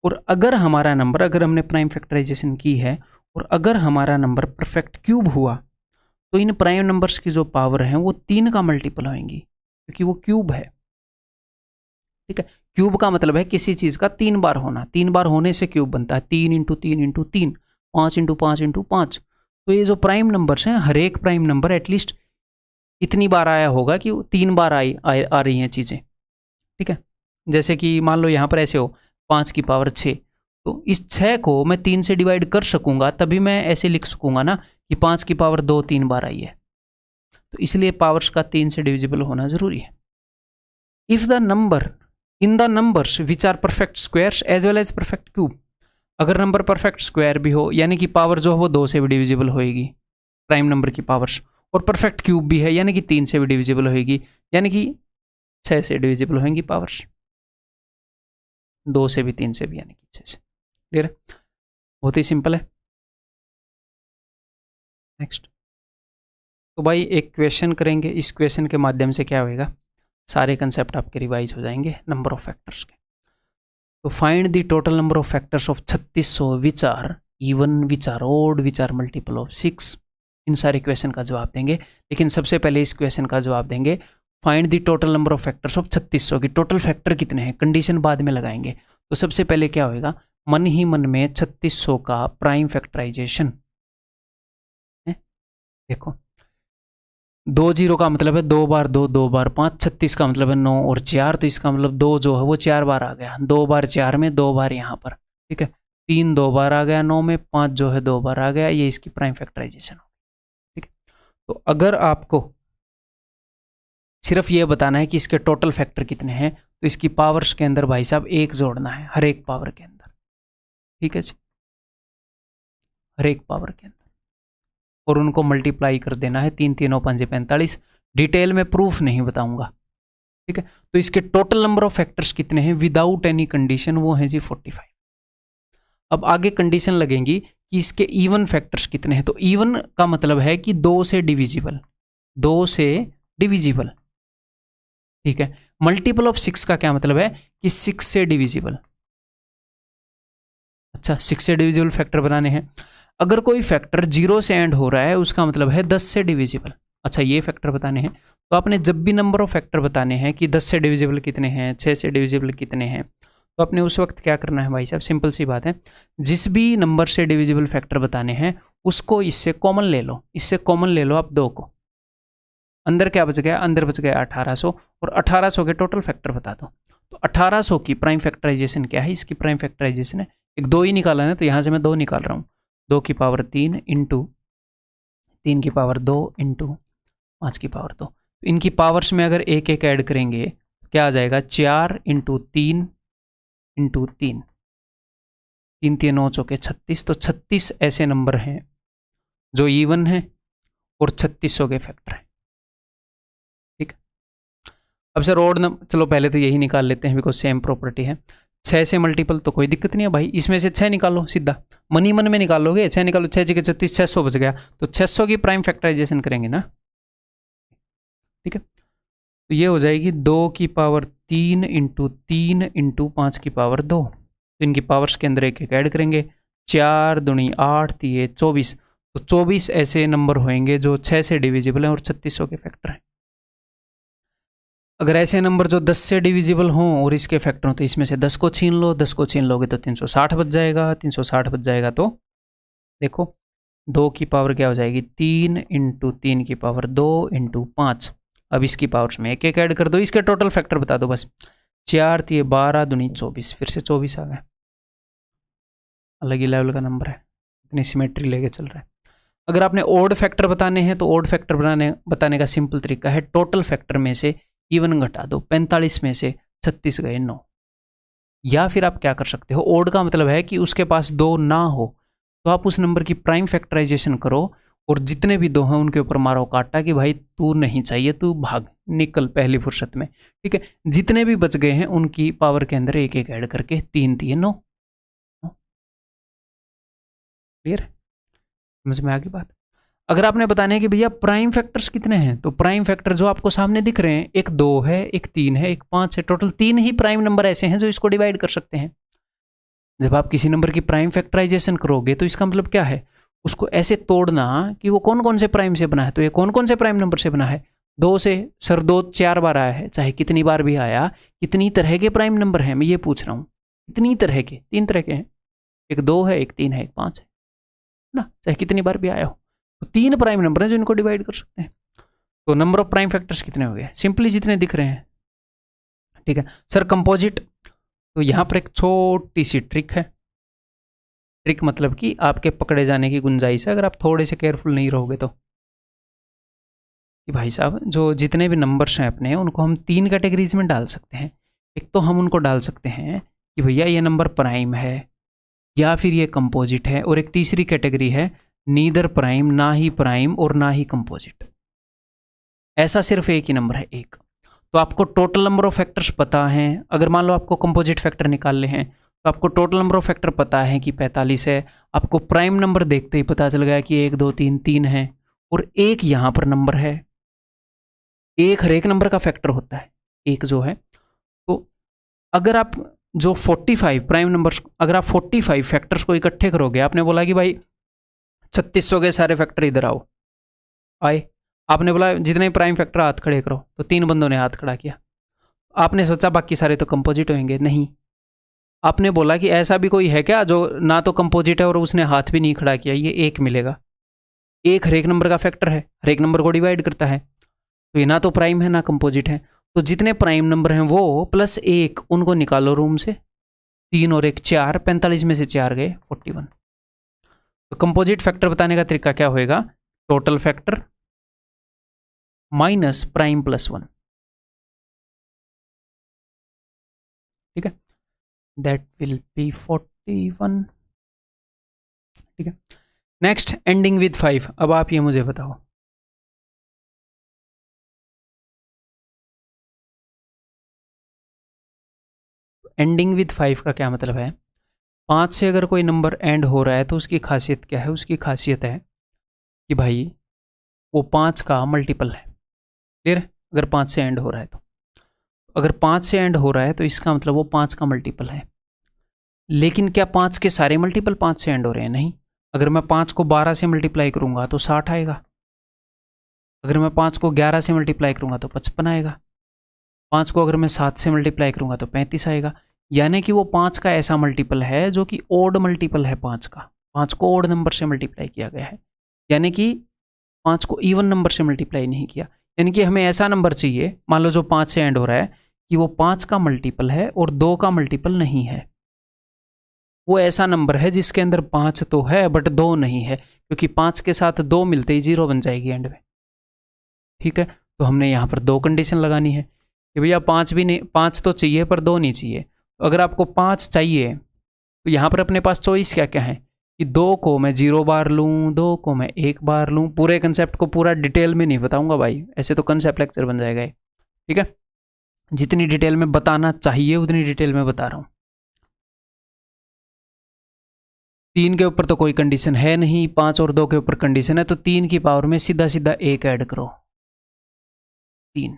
Speaker 1: और अगर हमारा नंबर, अगर हमने प्राइम फैक्टराइजेशन की है और अगर हमारा नंबर परफेक्ट क्यूब हुआ तो इन प्राइम नंबर्स की जो पावर है वो 3 का मल्टीपल होंगी, क्योंकि वो क्यूब है। ठीक है, क्यूब का मतलब है किसी चीज का 3 बार होना, 3 बार होने से क्यूब बनता है। 3 इंटू 3 इंटू 3, 5 इंटू 5 इंटू 5। तो ये जो प्राइम नंबर्स हैं, हर एक प्राइम नंबर एटलीस्ट इतनी बार आया होगा कि 3 बार आ रही हैं चीजें। ठीक है, जैसे कि मान लो यहाँ पर ऐसे हो 5 की पावर 6, तो इस 6 को मैं 3 से डिवाइड कर सकूंगा, तभी मैं ऐसे लिख सकूंगा ना कि 5 की पावर 2 3 बार आई है। तो इसलिए पावर्स का 3 से डिविजिबल होना जरूरी है। If the number in the numbers which are perfect squares as well as perfect cube, अगर नंबर परफेक्ट स्क्वायर भी हो, यानी कि पावर जो है वो 2 से भी डिविजिबल होएगी प्राइम नंबर की पावर्स, और परफेक्ट क्यूब भी है यानी कि 3 से भी डिविजिबल होएगी, यानी कि 6 से डिविजिबल होंगी पावर्स, 2 से भी 3 से भी यानी कि 6 से। क्लियर है, बहुत ही सिंपल है। नेक्स्ट, तो भाई एक क्वेश्चन करेंगे, इस क्वेश्चन के माध्यम से क्या होएगा, सारे कंसेप्ट आपके रिवाइज हो जाएंगे नंबर ऑफ फैक्टर्स के। तो find the total number of factors of 3600 which are even, which are odd, which are multiple of 6। इन सारे क्वेश्चन का जवाब देंगे, लेकिन सबसे पहले इस क्वेश्चन का जवाब देंगे find the total number of factors of 3600 की टोटल फैक्टर कितने हैं, कंडीशन बाद में लगाएंगे। तो सबसे पहले क्या होएगा, मन ही मन में 3600 का प्राइम फैक्टराइजेशन। देखो 2 0 का मतलब है 2 बार 2 2 बार 5, 36 का मतलब है 9 और 4, तो इसका मतलब 2 जो है वो 4 बार आ गया, 2 बार 4 में 2 बार यहाँ पर। ठीक है, 3 2 बार आ गया 9 में, 5 जो है 2 बार आ गया, ये इसकी प्राइम फैक्टराइजेशन हो। ठीक है, तो अगर आपको सिर्फ ये बताना है कि इसके टोटल फैक्टर कितने हैं, तो इसकी पावर्स के अंदर भाई साहब 1 जोड़ना है हर एक पावर के अंदर। ठीक है जी, हर एक पावर के अंदर, और उनको मल्टीप्लाई कर देना है, 3 3 5 45। डिटेल में प्रूफ नहीं बताऊंगा। ठीक है, तो इसके टोटल नंबर ऑफ फैक्टर्स कितने हैं विदाउट एनी कंडीशन, वो है जी 45। अब आगे कंडीशन लगेंगी कि इसके इवन फैक्टर्स कितने हैं, तो इवन का मतलब है कि 2 से डिविजिबल, 2 से डिविजिबल। ठीक है, मल्टीपल ऑफ 6 का क्या मतलब है कि 6 से डिविजिबल। अच्छा, 6 से डिविजिबल फैक्टर बनाने हैं। अगर कोई फैक्टर 0 से एंड हो रहा है उसका मतलब है 10 से डिविजिबल। अच्छा, ये फैक्टर बताने हैं, तो आपने जब भी नंबर ऑफ फैक्टर बताने हैं कि 10 से डिविजिबल कितने हैं, 6 से डिविजिबल कितने हैं, तो आपने उस वक्त क्या करना है भाई साहब, सिंपल सी बात है, जिस भी नंबर से डिविजिबल फैक्टर बताने हैं उसको इससे कॉमन ले लो, इससे कॉमन ले लो आप 2 को। अंदर क्या बच गया, अंदर बच गया 1800, और 1800 के टोटल फैक्टर बता दो। तो 1800 की प्राइम फैक्टराइजेशन क्या है, इसकी प्राइम फैक्टराइजेशन है, एक 2 ही निकाला है तो यहाँ से मैं 2 निकाल रहा हूँ, 2 की पावर 3 इंटू 3 की पावर 2 इंटू 5 की पावर 2। तो इनकी पावर्स में अगर एक एक ऐड करेंगे तो क्या आ जाएगा, 4 इंटू 3 इंटू 3, 3 3 9 चौके 36। तो 36 ऐसे नंबर हैं जो इवन है और 3600 के फैक्टर हैं। ठीक, अब सर ओड नंबर, चलो पहले तो यही निकाल लेते हैं बिकॉज सेम प्रॉपर्टी है। 6 से मल्टीपल तो कोई दिक्कत नहीं है भाई, इसमें से 6 निकालो, सीधा मन ही मन में निकालोगे, 6 निकालो, 6 6 36, 600 बच गया, तो 600 की प्राइम फैक्टराइजेशन करेंगे ना। ठीक है, तो ये हो जाएगी 2 की पावर 3 इंटू 3 इंटू 5 की पावर 2। तो इनकी पावर्स के अंदर एक एक ऐड करेंगे, 4 दूनी 8 3 24। तो 24 ऐसे नंबर होंगे जो 6 से डिविजिबल हैं और 3600 के फैक्टर हैं। अगर ऐसे नंबर जो 10 से डिविजिबल हों और इसके फैक्टर हों तो इसमें से 10 को छीन लो, 10 को छीन लोगे तो 360 बच जाएगा, 360 बच जाएगा तो देखो 2 की पावर क्या हो जाएगी, 3 इंटू 3 की पावर 2 इंटू 5। अब इसकी पावर्स में एक एक ऐड कर दो, इसके टोटल फैक्टर बता दो बस, 4 3 12 दूनी 24, फिर से 24 आ गया। अलग ही लेवल का नंबर है, इतनी सिमेट्री लेके चल रहा है। अगर आपने ओड फैक्टर बताने हैं तो ओड फैक्टर बताने का सिंपल तरीका है, टोटल फैक्टर में से इवन घटा दो, 45 में से 36 गए 9। या फिर आप क्या कर सकते हो, ओड का मतलब है कि उसके पास 2 ना हो, तो आप उस नंबर की प्राइम फैक्टराइजेशन करो और जितने भी 2 हैं उनके ऊपर मारो काटा कि भाई तू नहीं चाहिए, तू भाग निकल पहली फुर्सत में। ठीक है, जितने भी बच गए हैं उनकी पावर के अंदर एक एक ऐड करके 3 3 9। क्लियर, समझ में आ गई बात। अगर आपने बताने कि भैया प्राइम फैक्टर्स कितने हैं, तो प्राइम फैक्टर जो आपको सामने दिख रहे हैं, एक 2 है, एक 3 है, एक 5 है, टोटल 3 ही प्राइम नंबर ऐसे हैं जो इसको डिवाइड कर सकते हैं। जब आप किसी नंबर की प्राइम फैक्टराइजेशन करोगे तो इसका मतलब क्या है, उसको ऐसे तोड़ना कि वो कौन कौन से प्राइम से बना है। तो ये कौन कौन से प्राइम नंबर से बना है, 2 से। सर 2 4 बार आया है, चाहे कितनी बार भी आया। कितनी तरह के प्राइम नंबर हैं, मैं ये पूछ रहा हूँ। कितनी तरह के, 3 तरह के हैं, एक 2 है, एक 3 है, एक 5 है ना, चाहे कितनी बार भी आया हो। तो 3 प्राइम नंबर हैं जो इनको डिवाइड कर सकते हैं। तो नंबर ऑफ प्राइम फैक्टर्स कितने हो गए, सिंपली जितने दिख रहे हैं। ठीक है सर, कंपोजिट। तो यहाँ पर एक छोटी सी ट्रिक है। ट्रिक मतलब कि आपके पकड़े जाने की गुंजाइश है अगर आप थोड़े से केयरफुल नहीं रहोगे तो। कि भाई साहब जो जितने भी नंबर्स हैं अपने, उनको हम 3 कैटेगरीज में डाल सकते हैं। एक तो हम उनको डाल सकते हैं कि भैया ये नंबर प्राइम है या फिर ये कंपोजिट है, और एक तीसरी कैटेगरी है नीदर प्राइम, ना ही प्राइम और ना ही कंपोजिट। ऐसा सिर्फ एक ही नंबर है, एक। तो आपको टोटल नंबर ऑफ फैक्टर्स पता हैं। अगर मान लो आपको कंपोजिट फैक्टर निकालने हैं तो आपको टोटल नंबर ऑफ फैक्टर पता है कि 45 है। आपको प्राइम नंबर देखते ही पता चल गया कि 1 2 3 3 है, और एक यहाँ पर नंबर है। एक हर एक नंबर का फैक्टर होता है, एक जो है। तो अगर आप जो 45 प्राइम नंबर्स, अगर आप 45 फैक्टर्स को इकट्ठे करोगे, आपने बोला कि भाई 3600 के सारे फैक्टर इधर आओ, आए। आपने बोला जितने प्राइम फैक्टर हाथ खड़े करो, तो 3 बंदों ने हाथ खड़ा किया। आपने सोचा बाकी सारे तो कंपोजिट होंगे, नहीं। आपने बोला कि ऐसा भी कोई है क्या जो ना तो कंपोजिट है और उसने हाथ भी नहीं खड़ा किया, ये एक मिलेगा। एक हर एक नंबर का फैक्टर है, हर एक नंबर को डिवाइड करता है। तो ये ना तो प्राइम है ना कंपोजिट है। तो जितने प्राइम नंबर हैं वो प्लस 1, उनको निकालो रूम से। 3 और 1 4, 45 में से 4 गए 41। तो कंपोजिट फैक्टर बताने का तरीका क्या होएगा, total factor minus prime plus 1। ठीक है, दैट विल बी 41। ठीक है, नेक्स्ट एंडिंग विद 5। अब आप ये मुझे बताओ, एंडिंग विद 5 का क्या मतलब है। 5 से अगर कोई नंबर एंड हो रहा है तो उसकी खासियत क्या है, उसकी खासियत है कि भाई वो 5 का मल्टीपल है। क्लियर है, अगर 5 से एंड हो रहा है तो, अगर 5 से एंड हो रहा है तो इसका मतलब वो 5 का मल्टीपल है। लेकिन क्या 5 के सारे मल्टीपल 5 से एंड हो रहे हैं, नहीं। अगर मैं 5 को 12 से मल्टीप्लाई करूंगा तो 60 आएगा। अगर मैं 5 को 11 से मल्टीप्लाई करूंगा तो 55 आएगा। 5 को अगर मैं 7 से मल्टीप्लाई करूंगा तो 35 आएगा। यानी कि वो 5 का ऐसा मल्टीपल है जो कि ओड मल्टीपल है 5 का। 5 को ओड नंबर से मल्टीप्लाई किया गया है, यानी कि 5 को इवन नंबर से मल्टीप्लाई नहीं किया। यानी कि हमें ऐसा नंबर चाहिए, मान लो जो 5 से एंड हो रहा है, कि वो 5 का मल्टीपल है और 2 का मल्टीपल नहीं है। वो ऐसा नंबर है जिसके अंदर 5 तो है बट 2 नहीं है, क्योंकि 5 के साथ 2 मिलते ही 0 बन जाएगी एंड में। ठीक है, तो हमने यहाँ पर 2 कंडीशन लगानी है कि भैया 5 भी नहीं, 5 तो चाहिए पर 2 नहीं चाहिए। तो अगर आपको 5 चाहिए तो यहाँ पर अपने पास चॉइस क्या क्या है कि 2 को मैं 0 बार लूँ, 2 को मैं 1 बार लूँ। पूरे कंसेप्ट को पूरा डिटेल में नहीं बताऊंगा भाई, ऐसे तो कंसेप्ट लेक्चर बन जाएगा। ठीक है, जितनी डिटेल में बताना चाहिए उतनी डिटेल में बता रहा हूँ। 3 के ऊपर तो कोई कंडीशन है नहीं, 5 और 2 के ऊपर कंडीशन है, तो 3 की पावर में सीधा सीधा 1 ऐड करो, 3।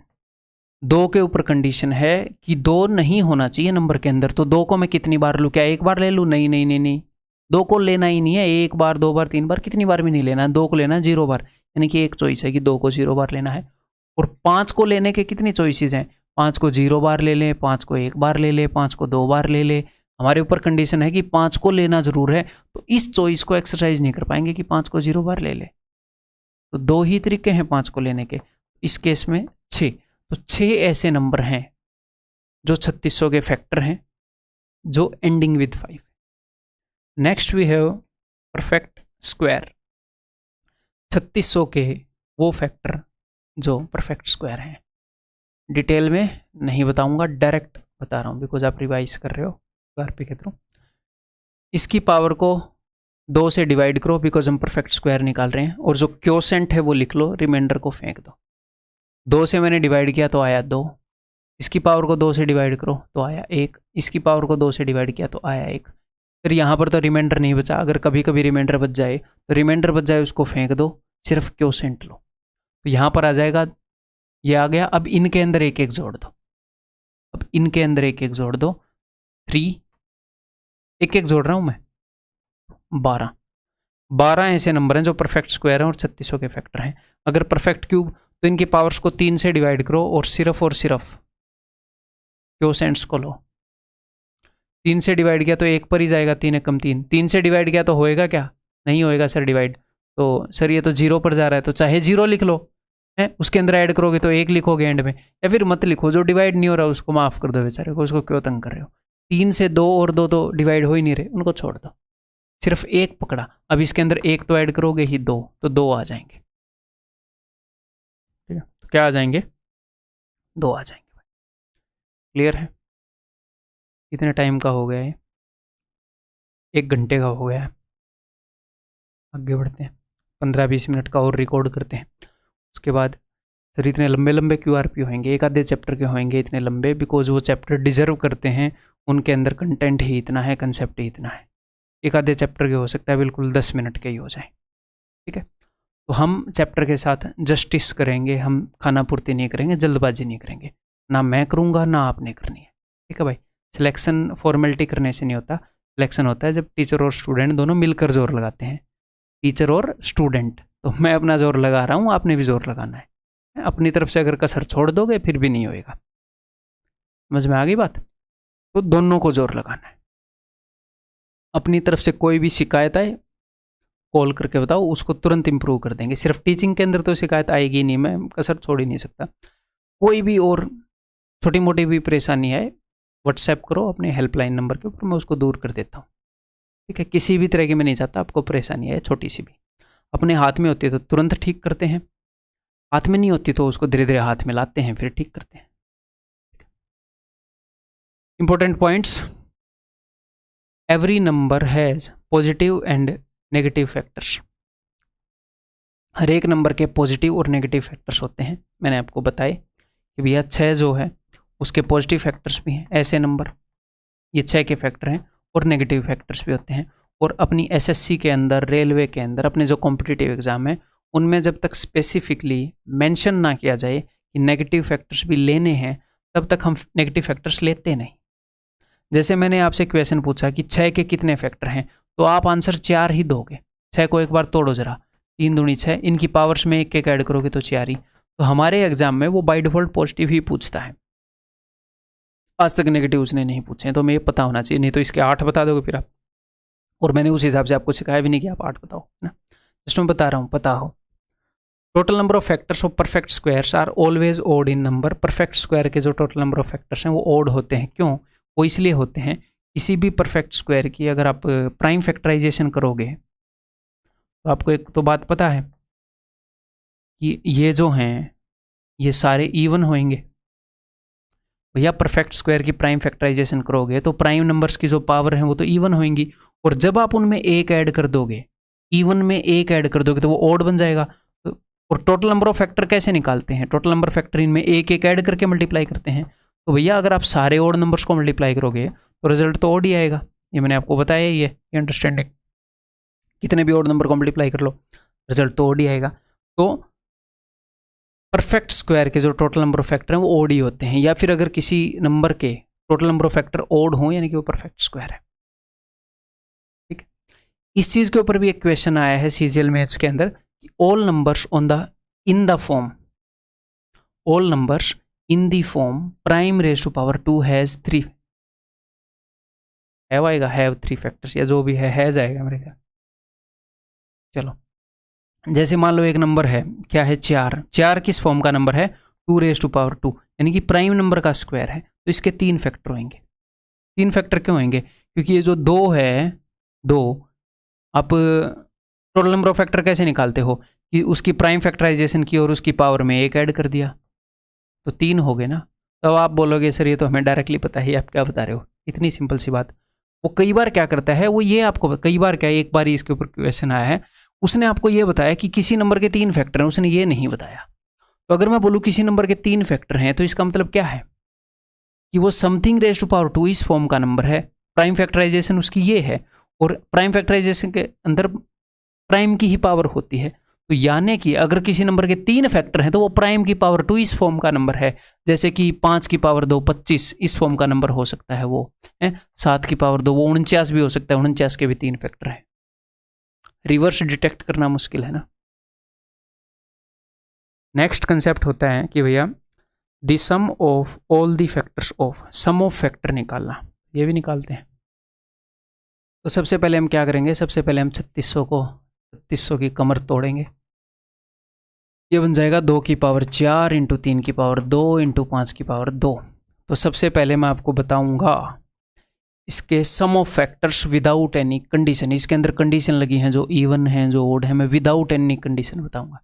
Speaker 1: 2 के ऊपर कंडीशन है कि 2 नहीं होना चाहिए नंबर के अंदर, तो 2 को मैं कितनी बार लूँ, क्या 1 बार ले लूँ, नहीं नहीं नहीं नहीं, 2 को लेना ही नहीं है। 1 बार 2 बार 3 बार कितनी बार भी नहीं लेना है, 2 को लेना है 0 बार। यानी कि एक चॉइस है कि 2 को 0 बार लेना है। और 5 को लेने के कितनी चॉइसेस हैं, 5 को 0 बार ले लें, 5 को 1 बार ले लें, 5 को 2 बार ले लें। हमारे ऊपर कंडीशन है कि 5 को लेना जरूर है, तो इस चॉइस को एक्सरसाइज नहीं कर पाएंगे कि 5 को 0 बार ले ले। तो 2 ही तरीके हैं 5 को लेने के, इस केस में 6। तो 6 ऐसे नंबर हैं जो 3600 के फैक्टर हैं जो ending with 5। Next we have perfect square. 3600 के वो फैक्टर जो परफेक्ट स्क्वायर हैं। डिटेल में नहीं बताऊंगा, डायरेक्ट बता रहा हूँ बिकॉज आप रिवाइज कर रहे हो RP के थ्रू। इसकी पावर को 2 से डिवाइड करो बिकॉज हम परफेक्ट स्क्वायर निकाल रहे हैं, और जो क्वोशेंट है वो लिख लो, रिमाइंडर को फेंक दो। 2 से मैंने डिवाइड किया तो आया 2, इसकी पावर को 2 से डिवाइड करो तो आया 1, इसकी पावर को 2 से डिवाइड किया तो आया 1। फिर यहाँ पर तो रिमाइंडर नहीं बचा, अगर कभी कभी रिमाइंडर बच जाए तो रिमाइंडर बच जाए उसको फेंक दो, सिर्फ क्वोशेंट लो। तो यहाँ पर आ जाएगा, ये आ गया। अब इनके अंदर एक एक जोड़ दो, अब इनके अंदर एक एक जोड़ दो, 3 एक एक जोड़ रहा हूँ मैं। 12 ऐसे नंबर हैं जो परफेक्ट स्क्वायर हैं और 3600 के फैक्टर हैं। अगर परफेक्ट क्यूब तो इनकी पावर्स को 3 से डिवाइड करो और सिर्फ क्वोशेंट्स को लो। 3 से डिवाइड किया तो 1 पर ही जाएगा, 3 एकम 3। 3 से डिवाइड किया तो होएगा क्या? नहीं होएगा सर डिवाइड। तो सर ये तो 0 पर जा रहा है, तो चाहे 0 लिख लो है, उसके अंदर ऐड करोगे तो 1 लिखोगे एंड में, या फिर मत लिखो, जो डिवाइड नहीं हो रहा उसको माफ कर दो बेचारे को, उसको क्यों तंग कर रहे हो। 3 से 2 और 2 तो डिवाइड हो ही नहीं रहे, उनको छोड़ दो। सिर्फ 1 पकड़ा, अब इसके अंदर 1 तो ऐड करोगे ही 2, तो 2 आ जाएंगे। ठीक है, तो क्या आ जाएंगे? 2 आ जाएंगे। क्लियर है? कितने टाइम का हो गया है? 1 घंटे का हो गया है। आगे बढ़ते हैं, 15-20 मिनट का और रिकॉर्ड करते हैं। उसके बाद सर इतने लंबे लंबे QRP होंगे, एक आधे चैप्टर के होंगे इतने लंबे, बिकॉज वो चैप्टर डिजर्व करते हैं, उनके अंदर कंटेंट ही इतना है, कंसेप्ट ही इतना है। एक आधे चैप्टर के हो सकता है बिल्कुल 10 मिनट के ही हो जाए। ठीक है, तो हम चैप्टर के साथ जस्टिस करेंगे, हम खाना पूर्ति नहीं करेंगे, जल्दबाजी नहीं करेंगे, ना मैं करूँगा ना आपने करनी है। ठीक है भाई, सिलेक्शन फॉर्मेलिटी करने से नहीं होता, सिलेक्शन होता है जब टीचर और स्टूडेंट दोनों मिलकर जोर लगाते हैं। टीचर और स्टूडेंट, तो मैं अपना जोर लगा रहा हूँ, आपने भी जोर लगाना है। अपनी तरफ से अगर कसर छोड़ दोगे फिर भी नहीं होएगा। समझ में आ गई बात? तो दोनों को जोर लगाना है। अपनी तरफ से कोई भी शिकायत आए कॉल करके बताओ, उसको तुरंत इंप्रूव कर देंगे। सिर्फ टीचिंग के अंदर तो शिकायत आएगी नहीं, मैं कसर छोड़ ही नहीं सकता। कोई भी और छोटी मोटी भी परेशानी है, व्हाट्सएप करो अपने हेल्पलाइन नंबर के ऊपर, मैं उसको दूर कर देता हूँ। ठीक है, किसी भी तरह की मैं नहीं चाहता आपको परेशानी है, छोटी सी भी। अपने हाथ में होती है तो तुरंत ठीक करते हैं, हाथ में नहीं होती तो उसको धीरे धीरे हाथ में लाते हैं, फिर ठीक करते हैं। Important points, every number has positive and negative factors. हर एक नंबर के पॉजिटिव और नेगेटिव फैक्टर्स होते हैं। मैंने आपको बताए कि भैया 6 जो है उसके पॉजिटिव फैक्टर्स भी हैं, ऐसे नंबर ये 6 के फैक्टर हैं, और नेगेटिव फैक्टर्स भी होते हैं। और अपनी SSC के अंदर, रेलवे के अंदर, अपने जो कॉम्पिटिटिव एग्जाम है उनमें जब तक स्पेसिफिकली मेंशन ना किया जाए कि नेगेटिव फैक्टर्स भी लेने हैं, तब तक हम नेगेटिव फैक्टर्स लेते नहीं। जैसे मैंने आपसे क्वेश्चन पूछा कि 6 के कितने फैक्टर हैं, तो आप आंसर 4 ही दोगे। 6 को एक बार तोड़ो जरा, 3 दूनी 6, इनकी पावर्स में 1 ऐड करोगे तो 4 ही। तो हमारे एग्जाम में वो बाय डिफॉल्ट पॉजिटिव ही पूछता है, आज तक नेगेटिव उसने नहीं पूछे, तो हमें ये पता होना चाहिए, नहीं तो इसके 8 बता दोगे फिर आप, और मैंने उस हिसाब से आपको सिखाया भी नहीं कि आप 8 बताओ, है ना। जस्ट मैं बता रहा हूँ, पता हो। Total number of factors of perfect squares are always odd in number. Perfect square के जो टोटल नंबर ऑफ फैक्टर्स हैं वो ओड होते हैं। क्यों? वो इसलिए होते हैं, किसी भी परफेक्ट स्क्वायर की अगर आप प्राइम फैक्टराइजेशन करोगे तो आपको एक तो बात पता है कि ये जो हैं ये सारे इवन होंगे। भैया परफेक्ट स्क्वायर की प्राइम फैक्टराइजेशन करोगे तो प्राइम नंबर्स की जो पावर है वो तो इवन होंगी, और जब आप उनमें 1 ऐड कर दोगे, इवन में 1 ऐड कर दोगे तो वो ओड बन जाएगा। और टोटल नंबर ऑफ फैक्टर कैसे निकालते हैं? टोटल नंबर फैक्टर इनमें 1 ऐड करके मल्टीप्लाई करते हैं। तो भैया अगर आप सारे ओड नंबर्स को मल्टीप्लाई करोगे तो रिजल्ट तो ओड ही आएगा। ये मैंने आपको बताया ही है, ये अंडरस्टैंडिंग। कितने भी ओड नंबर को मल्टीप्लाई कर लो रिजल्ट तो ओड ही आएगा। तो परफेक्ट स्क्वायर के जो टोटल नंबर ऑफ फैक्टर हैं वो ओड ही होते हैं, या फिर अगर किसी नंबर के total number of factor odd हो यानी कि वो परफेक्ट स्क्वायर है। ठीक है, इस चीज के ऊपर भी एक क्वेश्चन आया है CGL मैथ्स के अंदर, all numbers in the form, all numbers in the form prime raise to power 2 has 3, have आएगा, हैव 3 फैक्टर्स, या जो भी है हैज आएगा मेरे ख्याल। चलो, जैसे मान लो एक नंबर है, क्या है, 4। 4 किस फॉर्म का नंबर है? 2 रेज टू पावर 2, यानी कि प्राइम नंबर का स्क्वायर है, तो इसके 3 फैक्टर होंगे। 3 फैक्टर क्यों होंगे? क्योंकि ये जो 2 है, 2, आप टोटल नंबर ऑफ फैक्टर कैसे निकालते हो कि उसकी प्राइम फैक्टराइजेशन की और उसकी पावर में 1 ऐड कर दिया तो 3 हो गए ना। तो आप बोलोगे सर ये तो हमें डायरेक्टली पता है, आप क्या बता रहे हो, इतनी सिंपल सी बात। वो कई बार क्या करता है, वो ये आपको, कई बार क्या, एक बार इसके ऊपर क्वेश्चन आया है, उसने आपको ये बताया कि किसी नंबर के 3 फैक्टर हैं, उसने ये नहीं बताया। तो अगर मैं बोलूँ किसी नंबर के 3 फैक्टर हैं, तो इसका मतलब क्या है कि वो समथिंग रेज टू पावर 2 इस फॉर्म का नंबर है, प्राइम फैक्टराइजेशन उसकी ये है, और प्राइम फैक्टराइजेशन के अंदर प्राइम की ही पावर होती है। तो यानी कि अगर किसी नंबर के 3 फैक्टर हैं तो वो प्राइम की पावर 2 इस फॉर्म का नंबर है। जैसे कि 5 की पावर 2 25 इस फॉर्म का नंबर हो सकता है वो है। 7 की पावर 2 वो 49 भी हो सकता है, 49 के भी 3 फैक्टर है। रिवर्स डिटेक्ट करना मुश्किल है ना। नेक्स्ट कंसेप्ट होता है कि भैया the sum of all the factors of, sum of factor निकालना, ये भी निकालते हैं। तो सबसे पहले हम क्या करेंगे, सबसे पहले हम 3600 की कमर तोड़ेंगे। ये बन जाएगा 2 की पावर 4 इंटू 3 की पावर 2 इंटू 5 की पावर 2। तो सबसे पहले मैं आपको बताऊंगा इसके sum of factors without any condition. इसके अंदर कंडीशन लगी हैं जो इवन है जो ओड है, मैं विदाउट एनी कंडीशन बताऊंगा।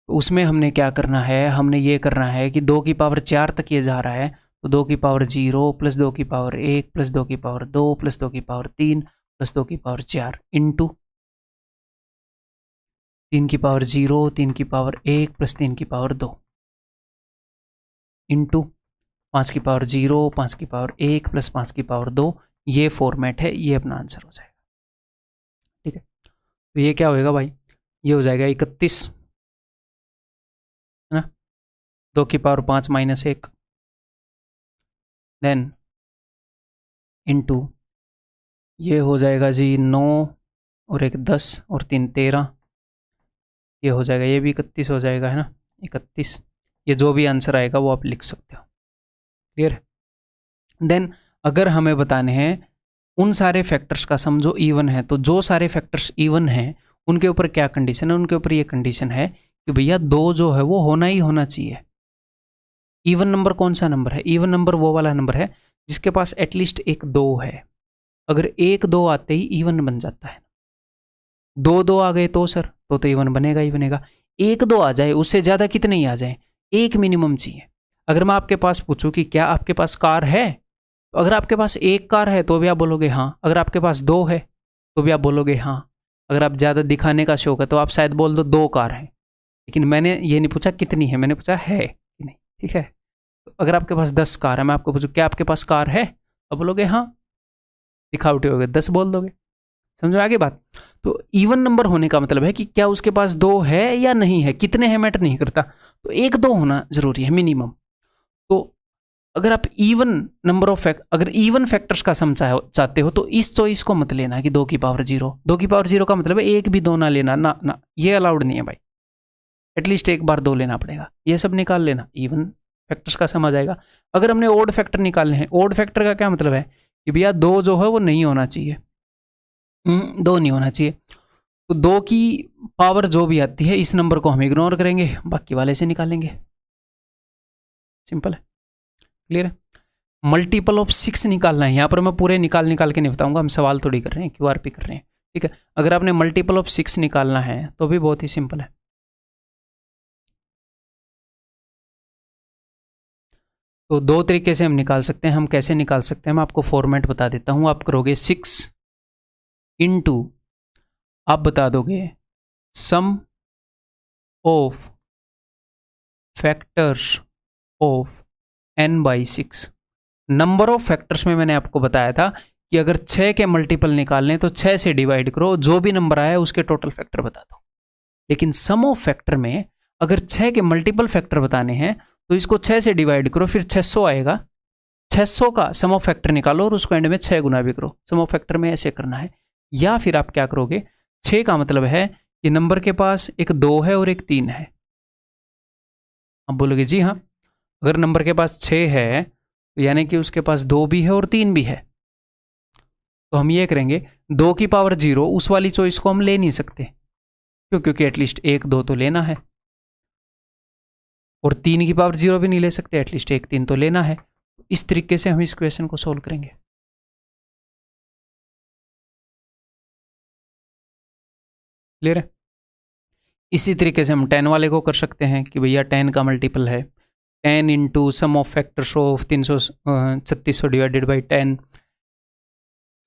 Speaker 1: तो उसमें हमने क्या करना है, हमने ये करना है कि 2 की पावर 4 तक ये जा रहा है, तो 2 की पावर 0 प्लस 2 की पावर 1 प्लस 2 की पावर 2 प्लस 2 की पावर 3 प्लस 2 की पावर 4 इंटू 3 की पावर 0 3 की पावर 1 प्लस 3 की पावर 2 इंटू 5 की पावर 0 5 की पावर 1 प्लस 5 की पावर 2। ये फॉर्मेट है, ये अपना आंसर हो जाएगा। ठीक है, तो ये क्या होएगा भाई, ये हो जाएगा 31 है ना, 2 की पावर 5 माइनस 1 देन इंटू ये हो जाएगा जी 9 और 1 10 और 3 13, ये हो जाएगा, ये भी 31 हो जाएगा है ना 31। ये जो भी आंसर आएगा वो आप लिख सकते हो। क्लियर। देन अगर हमें बताने हैं उन सारे फैक्टर्स का सम जो इवन है, तो जो सारे फैक्टर्स इवन हैं उनके ऊपर क्या कंडीशन है, उनके ऊपर ये कंडीशन है कि भैया 2 जो है वो होना ही होना चाहिए। इवन नंबर कौन सा नंबर है, इवन नंबर वो वाला नंबर है जिसके पास एटलीस्ट एक 2 है। अगर 1 2 आते ही इवन बन जाता है। 2 2 आ गए तो सर तो इवन बनेगा ही बनेगा। 1 2 आ जाए, उससे ज़्यादा कितने ही आ जाए, एक मिनिमम चाहिए। अगर मैं आपके पास पूछूं कि क्या आपके पास कार है, तो अगर आपके पास 1 कार है तो भी आप बोलोगे हाँ, अगर आपके पास 2 है तो भी आप बोलोगे हाँ। अगर आप ज़्यादा दिखाने का शौक है तो आप शायद बोल दो 2 कार है, लेकिन मैंने ये नहीं पूछा कितनी है, मैंने पूछा है कि नहीं। ठीक है, तो अगर आपके पास 10 कार है, मैं आपको पूछूं क्या आपके पास कार है, तो बोलोगे हाँ, दिखावटी हो गए 10 बोल दोगे। समझो आगे बात। तो इवन नंबर होने का मतलब है कि क्या उसके पास 2 है या नहीं है, कितने हैं मैटर नहीं करता, तो 1 2 होना जरूरी है मिनिमम। तो अगर आप इवन नंबर ऑफ अगर इवन फैक्टर्स का सम चाहते हो तो इस चॉइस को मत लेना कि 2 की पावर 0। 2 की पावर 0 का मतलब है 1 भी 2 ना लेना, ना ना, ये अलाउड नहीं है भाई। एटलीस्ट एक बार 2 लेना पड़ेगा। ये सब निकाल लेना, इवन फैक्टर्स का सम आ जाएगा। अगर हमने ओड फैक्टर निकालने हैं, ओड फैक्टर का क्या मतलब है कि भैया 2 जो है वो नहीं होना चाहिए, 2 नहीं होना चाहिए। तो 2 की पावर जो भी आती है इस नंबर को हम इग्नोर करेंगे, बाकी वाले से निकालेंगे। सिंपल है, क्लियर है। मल्टीपल ऑफ 6 निकालना है, यहाँ पर मैं पूरे निकाल के नहीं बताऊंगा, हम सवाल थोड़ी कर रहे हैं, QRP कर रहे हैं। ठीक है, अगर आपने मल्टीपल ऑफ 6 निकालना है तो भी बहुत ही सिंपल है। तो 2 तरीके से हम निकाल सकते हैं। हम कैसे निकाल सकते हैं, मैं आपको फॉर्मेट बता देता हूँ। आप करोगे 6 इंटू, आप बता दोगे sum of factors of n/6। Number of factors में मैंने आपको बताया था कि अगर 6 के मल्टीपल निकालने तो 6 से डिवाइड करो, जो भी नंबर आया उसके टोटल फैक्टर बता दो। लेकिन सम ऑफ फैक्टर में अगर 6 के मल्टीपल फैक्टर बताने हैं तो इसको 6 से डिवाइड करो, फिर 600 आएगा, 600 का सम ऑफ फैक्टर निकालो और उसको एंड में 6 गुना भी करो। सम ऑफ फैक्टर में ऐसे करना है। या फिर आप क्या करोगे, 6 का मतलब है कि नंबर के पास एक 2 है और एक 3 है। आप बोलोगे जी हाँ, अगर नंबर के पास 6 है तो यानी कि उसके पास 2 भी है और 3 भी है। तो हम ये करेंगे 2 की पावर 0 उस वाली चॉइस को हम ले नहीं सकते, क्यों, क्योंकि एटलीस्ट 1 2 तो लेना है। और 3 की पावर 0 भी नहीं ले सकते, एटलीस्ट 1 3 तो लेना है। इस तरीके से हम इस क्वेश्चन को सोल्व करेंगे। क्लियर है। इसी तरीके से हम 10 वाले को कर सकते हैं कि भैया 10 का मल्टीपल है 10 into sum of factors of 3600 divided by 10,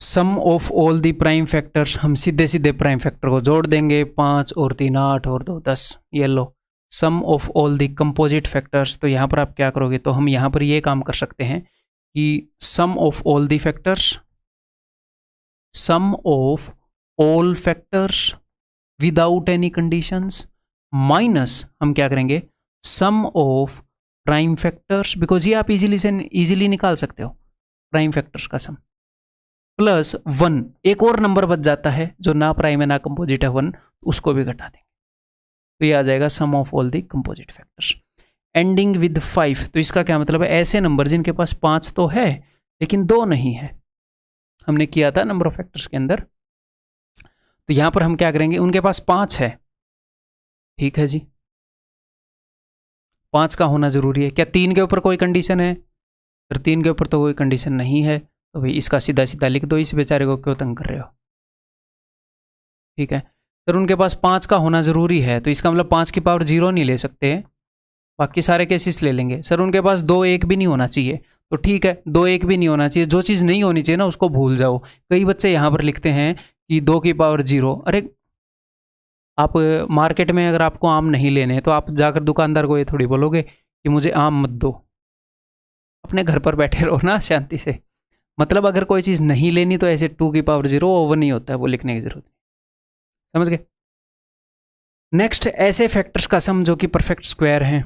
Speaker 1: sum of all the prime factors. हम सीधे सीधे प्राइम फैक्टर को जोड़ देंगे, 5 और 3 8 और 2 10, ये लो। Sum of all the composite factors, तो यहाँ पर आप क्या करोगे, तो हम यहाँ पर ये काम कर सकते हैं कि sum of all the factors, sum of all factors without any conditions minus हम क्या करेंगे, sum of prime factors, because ये आप इजीली निकाल सकते हो प्राइम फैक्टर्स का सम, प्लस 1, एक और नंबर बच जाता है जो ना प्राइम है ना कंपोजिट है 1, उसको भी घटा देंगे, तो ये आ जाएगा sum of all the composite factors ending with 5। तो इसका क्या मतलब है, ऐसे नंबर जिनके पास 5 तो है लेकिन 2 नहीं है, हमने किया था नंबर ऑफ फैक्टर्स के अंदर। तो यहां पर हम क्या करेंगे, उनके पास 5 है, ठीक है जी, 5 का होना जरूरी है। क्या 3 के ऊपर कोई कंडीशन है, फिर 3 के ऊपर तो कोई कंडीशन नहीं है, तो भाई इसका सीधा सीधा लिख दो, इस बेचारे को क्यों तंग कर रहे हो, ठीक है। फिर उनके पास 5 का होना जरूरी है, तो इसका मतलब 5 की पावर 0 नहीं ले सकते, बाकी सारे केसेस ले लेंगे। सर उनके पास 2 1 भी नहीं होना चाहिए, तो ठीक है 2 1 भी नहीं होना चाहिए, जो चीज़ नहीं होनी चाहिए ना उसको भूल जाओ। कई बच्चे यहाँ पर लिखते हैं कि 2 की पावर 0, अरे आप मार्केट में अगर आपको आम नहीं लेने तो आप जाकर दुकानदार को ये थोड़ी बोलोगे कि मुझे आम मत दो, अपने घर पर बैठे रहो ना शांति से। मतलब अगर कोई चीज़ नहीं लेनी तो ऐसे 2 की पावर 0 ओवर नहीं होता है, वो लिखने की जरूरत नहीं, समझ गए। नेक्स्ट, ऐसे फैक्टर्स का सम जो कि परफेक्ट स्क्वायर हैं,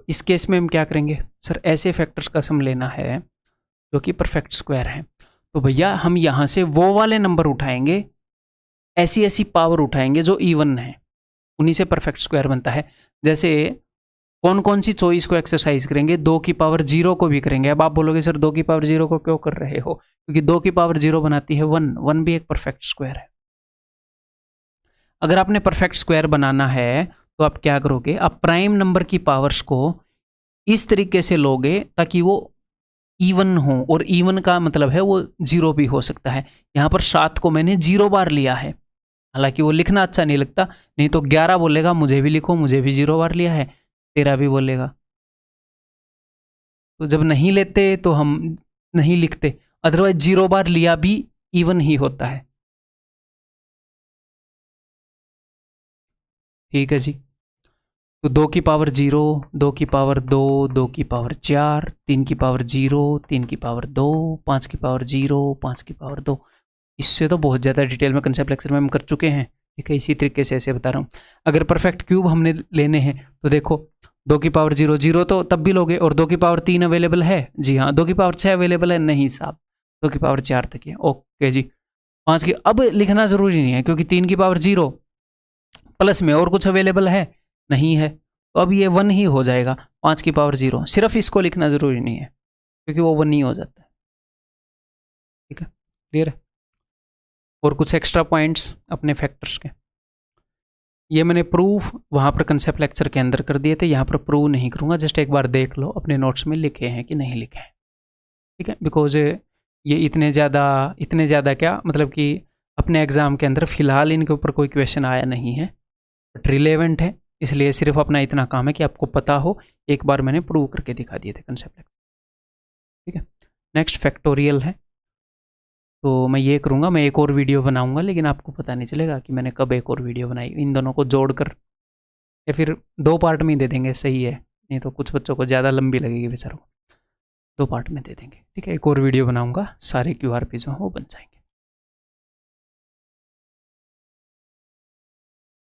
Speaker 1: इस केस में हम क्या करेंगे, सर ऐसे फैक्टर्स का सम लेना है जो कि परफेक्ट स्क्वायर है, तो भैया हम यहाँ से वो वाले नंबर उठाएंगे, ऐसी ऐसी पावर उठाएंगे जो इवन है, उन्हीं से परफेक्ट स्क्वायर बनता है। जैसे कौन कौन सी चॉइस को एक्सरसाइज करेंगे, 2 की पावर 0 को भी करेंगे। अब आप बोलोगे सर 2 की पावर 0 को क्यों कर रहे हो, क्योंकि 2 की पावर 0 बनाती है 1, 1 भी एक परफेक्ट स्क्वायर है। अगर आपने परफेक्ट स्क्वायर बनाना है तो आप क्या करोगे, आप प्राइम नंबर की पावर्स को इस तरीके से लोगे ताकि वो इवन हो, और इवन का मतलब है वो 0 भी हो सकता है। यहाँ पर 7 को मैंने 0 बार लिया है, हालांकि वो लिखना अच्छा नहीं लगता, नहीं तो 11 बोलेगा मुझे भी लिखो, मुझे भी 0 बार लिया है, 13 भी बोलेगा। तो जब नहीं लेते तो हम नहीं लिखते, अदरवाइज 0 बार लिया भी इवन ही होता है, ठीक है जी। तो 2 की पावर 0, 2 की पावर 2, 2 की पावर 4, 3 की पावर 0, 3 की पावर 2, 5 की पावर 0, 5 की पावर 2। इससे तो बहुत ज़्यादा डिटेल में कंसेप्ट लेक्चर में हम कर चुके हैं, ठीक है, इसी तरीके से ऐसे बता रहा हूँ। अगर परफेक्ट क्यूब हमने लेने हैं तो देखो 2 की पावर 0, 0 तो तब भी लोगे, और 2 की पावर 3 अवेलेबल है, जी हाँ। 2 की पावर 6 अवेलेबल है, नहीं साहब 2 की पावर 4 तक है, ओके जी। 5 की अब लिखना ज़रूरी नहीं है क्योंकि 3 की पावर 0 प्लस में और कुछ अवेलेबल है नहीं है, तो अब ये 1 ही हो जाएगा। 5 की पावर 0, सिर्फ इसको लिखना ज़रूरी नहीं है क्योंकि वो 1 ही हो जाता है, ठीक है, क्लियर है। और कुछ एक्स्ट्रा पॉइंट्स अपने फैक्टर्स के, ये मैंने प्रूफ वहाँ पर कंसेप्ट लेक्चर के अंदर कर दिए थे, यहाँ पर प्रूव नहीं करूँगा, जस्ट एक बार देख लो अपने नोट्स में लिखे हैं कि नहीं लिखे हैं, ठीक है। बिकॉज ये इतने ज़्यादा क्या मतलब कि अपने एग्ज़ाम के अंदर फ़िलहाल इनके ऊपर कोई क्वेश्चन आया नहीं है, बट रिलेवेंट है, इसलिए सिर्फ अपना इतना काम है कि आपको पता हो। एक बार मैंने प्रूव करके दिखा दिए थे कंसेप्ट लेक्चर, ठीक है। नेक्स्ट फैक्टोरियल है, तो मैं ये करूँगा, मैं एक और वीडियो बनाऊँगा, लेकिन आपको पता नहीं चलेगा कि मैंने कब एक और वीडियो बनाई। इन दोनों को जोड़कर या फिर 2 पार्ट में दे देंगे, सही है, नहीं तो कुछ बच्चों को ज़्यादा लंबी लगेगी बेचारों को, 2 पार्ट में दे देंगे, ठीक है। एक और वीडियो बनाऊँगा, सारे QRP जो हैं वो बन जाएंगे।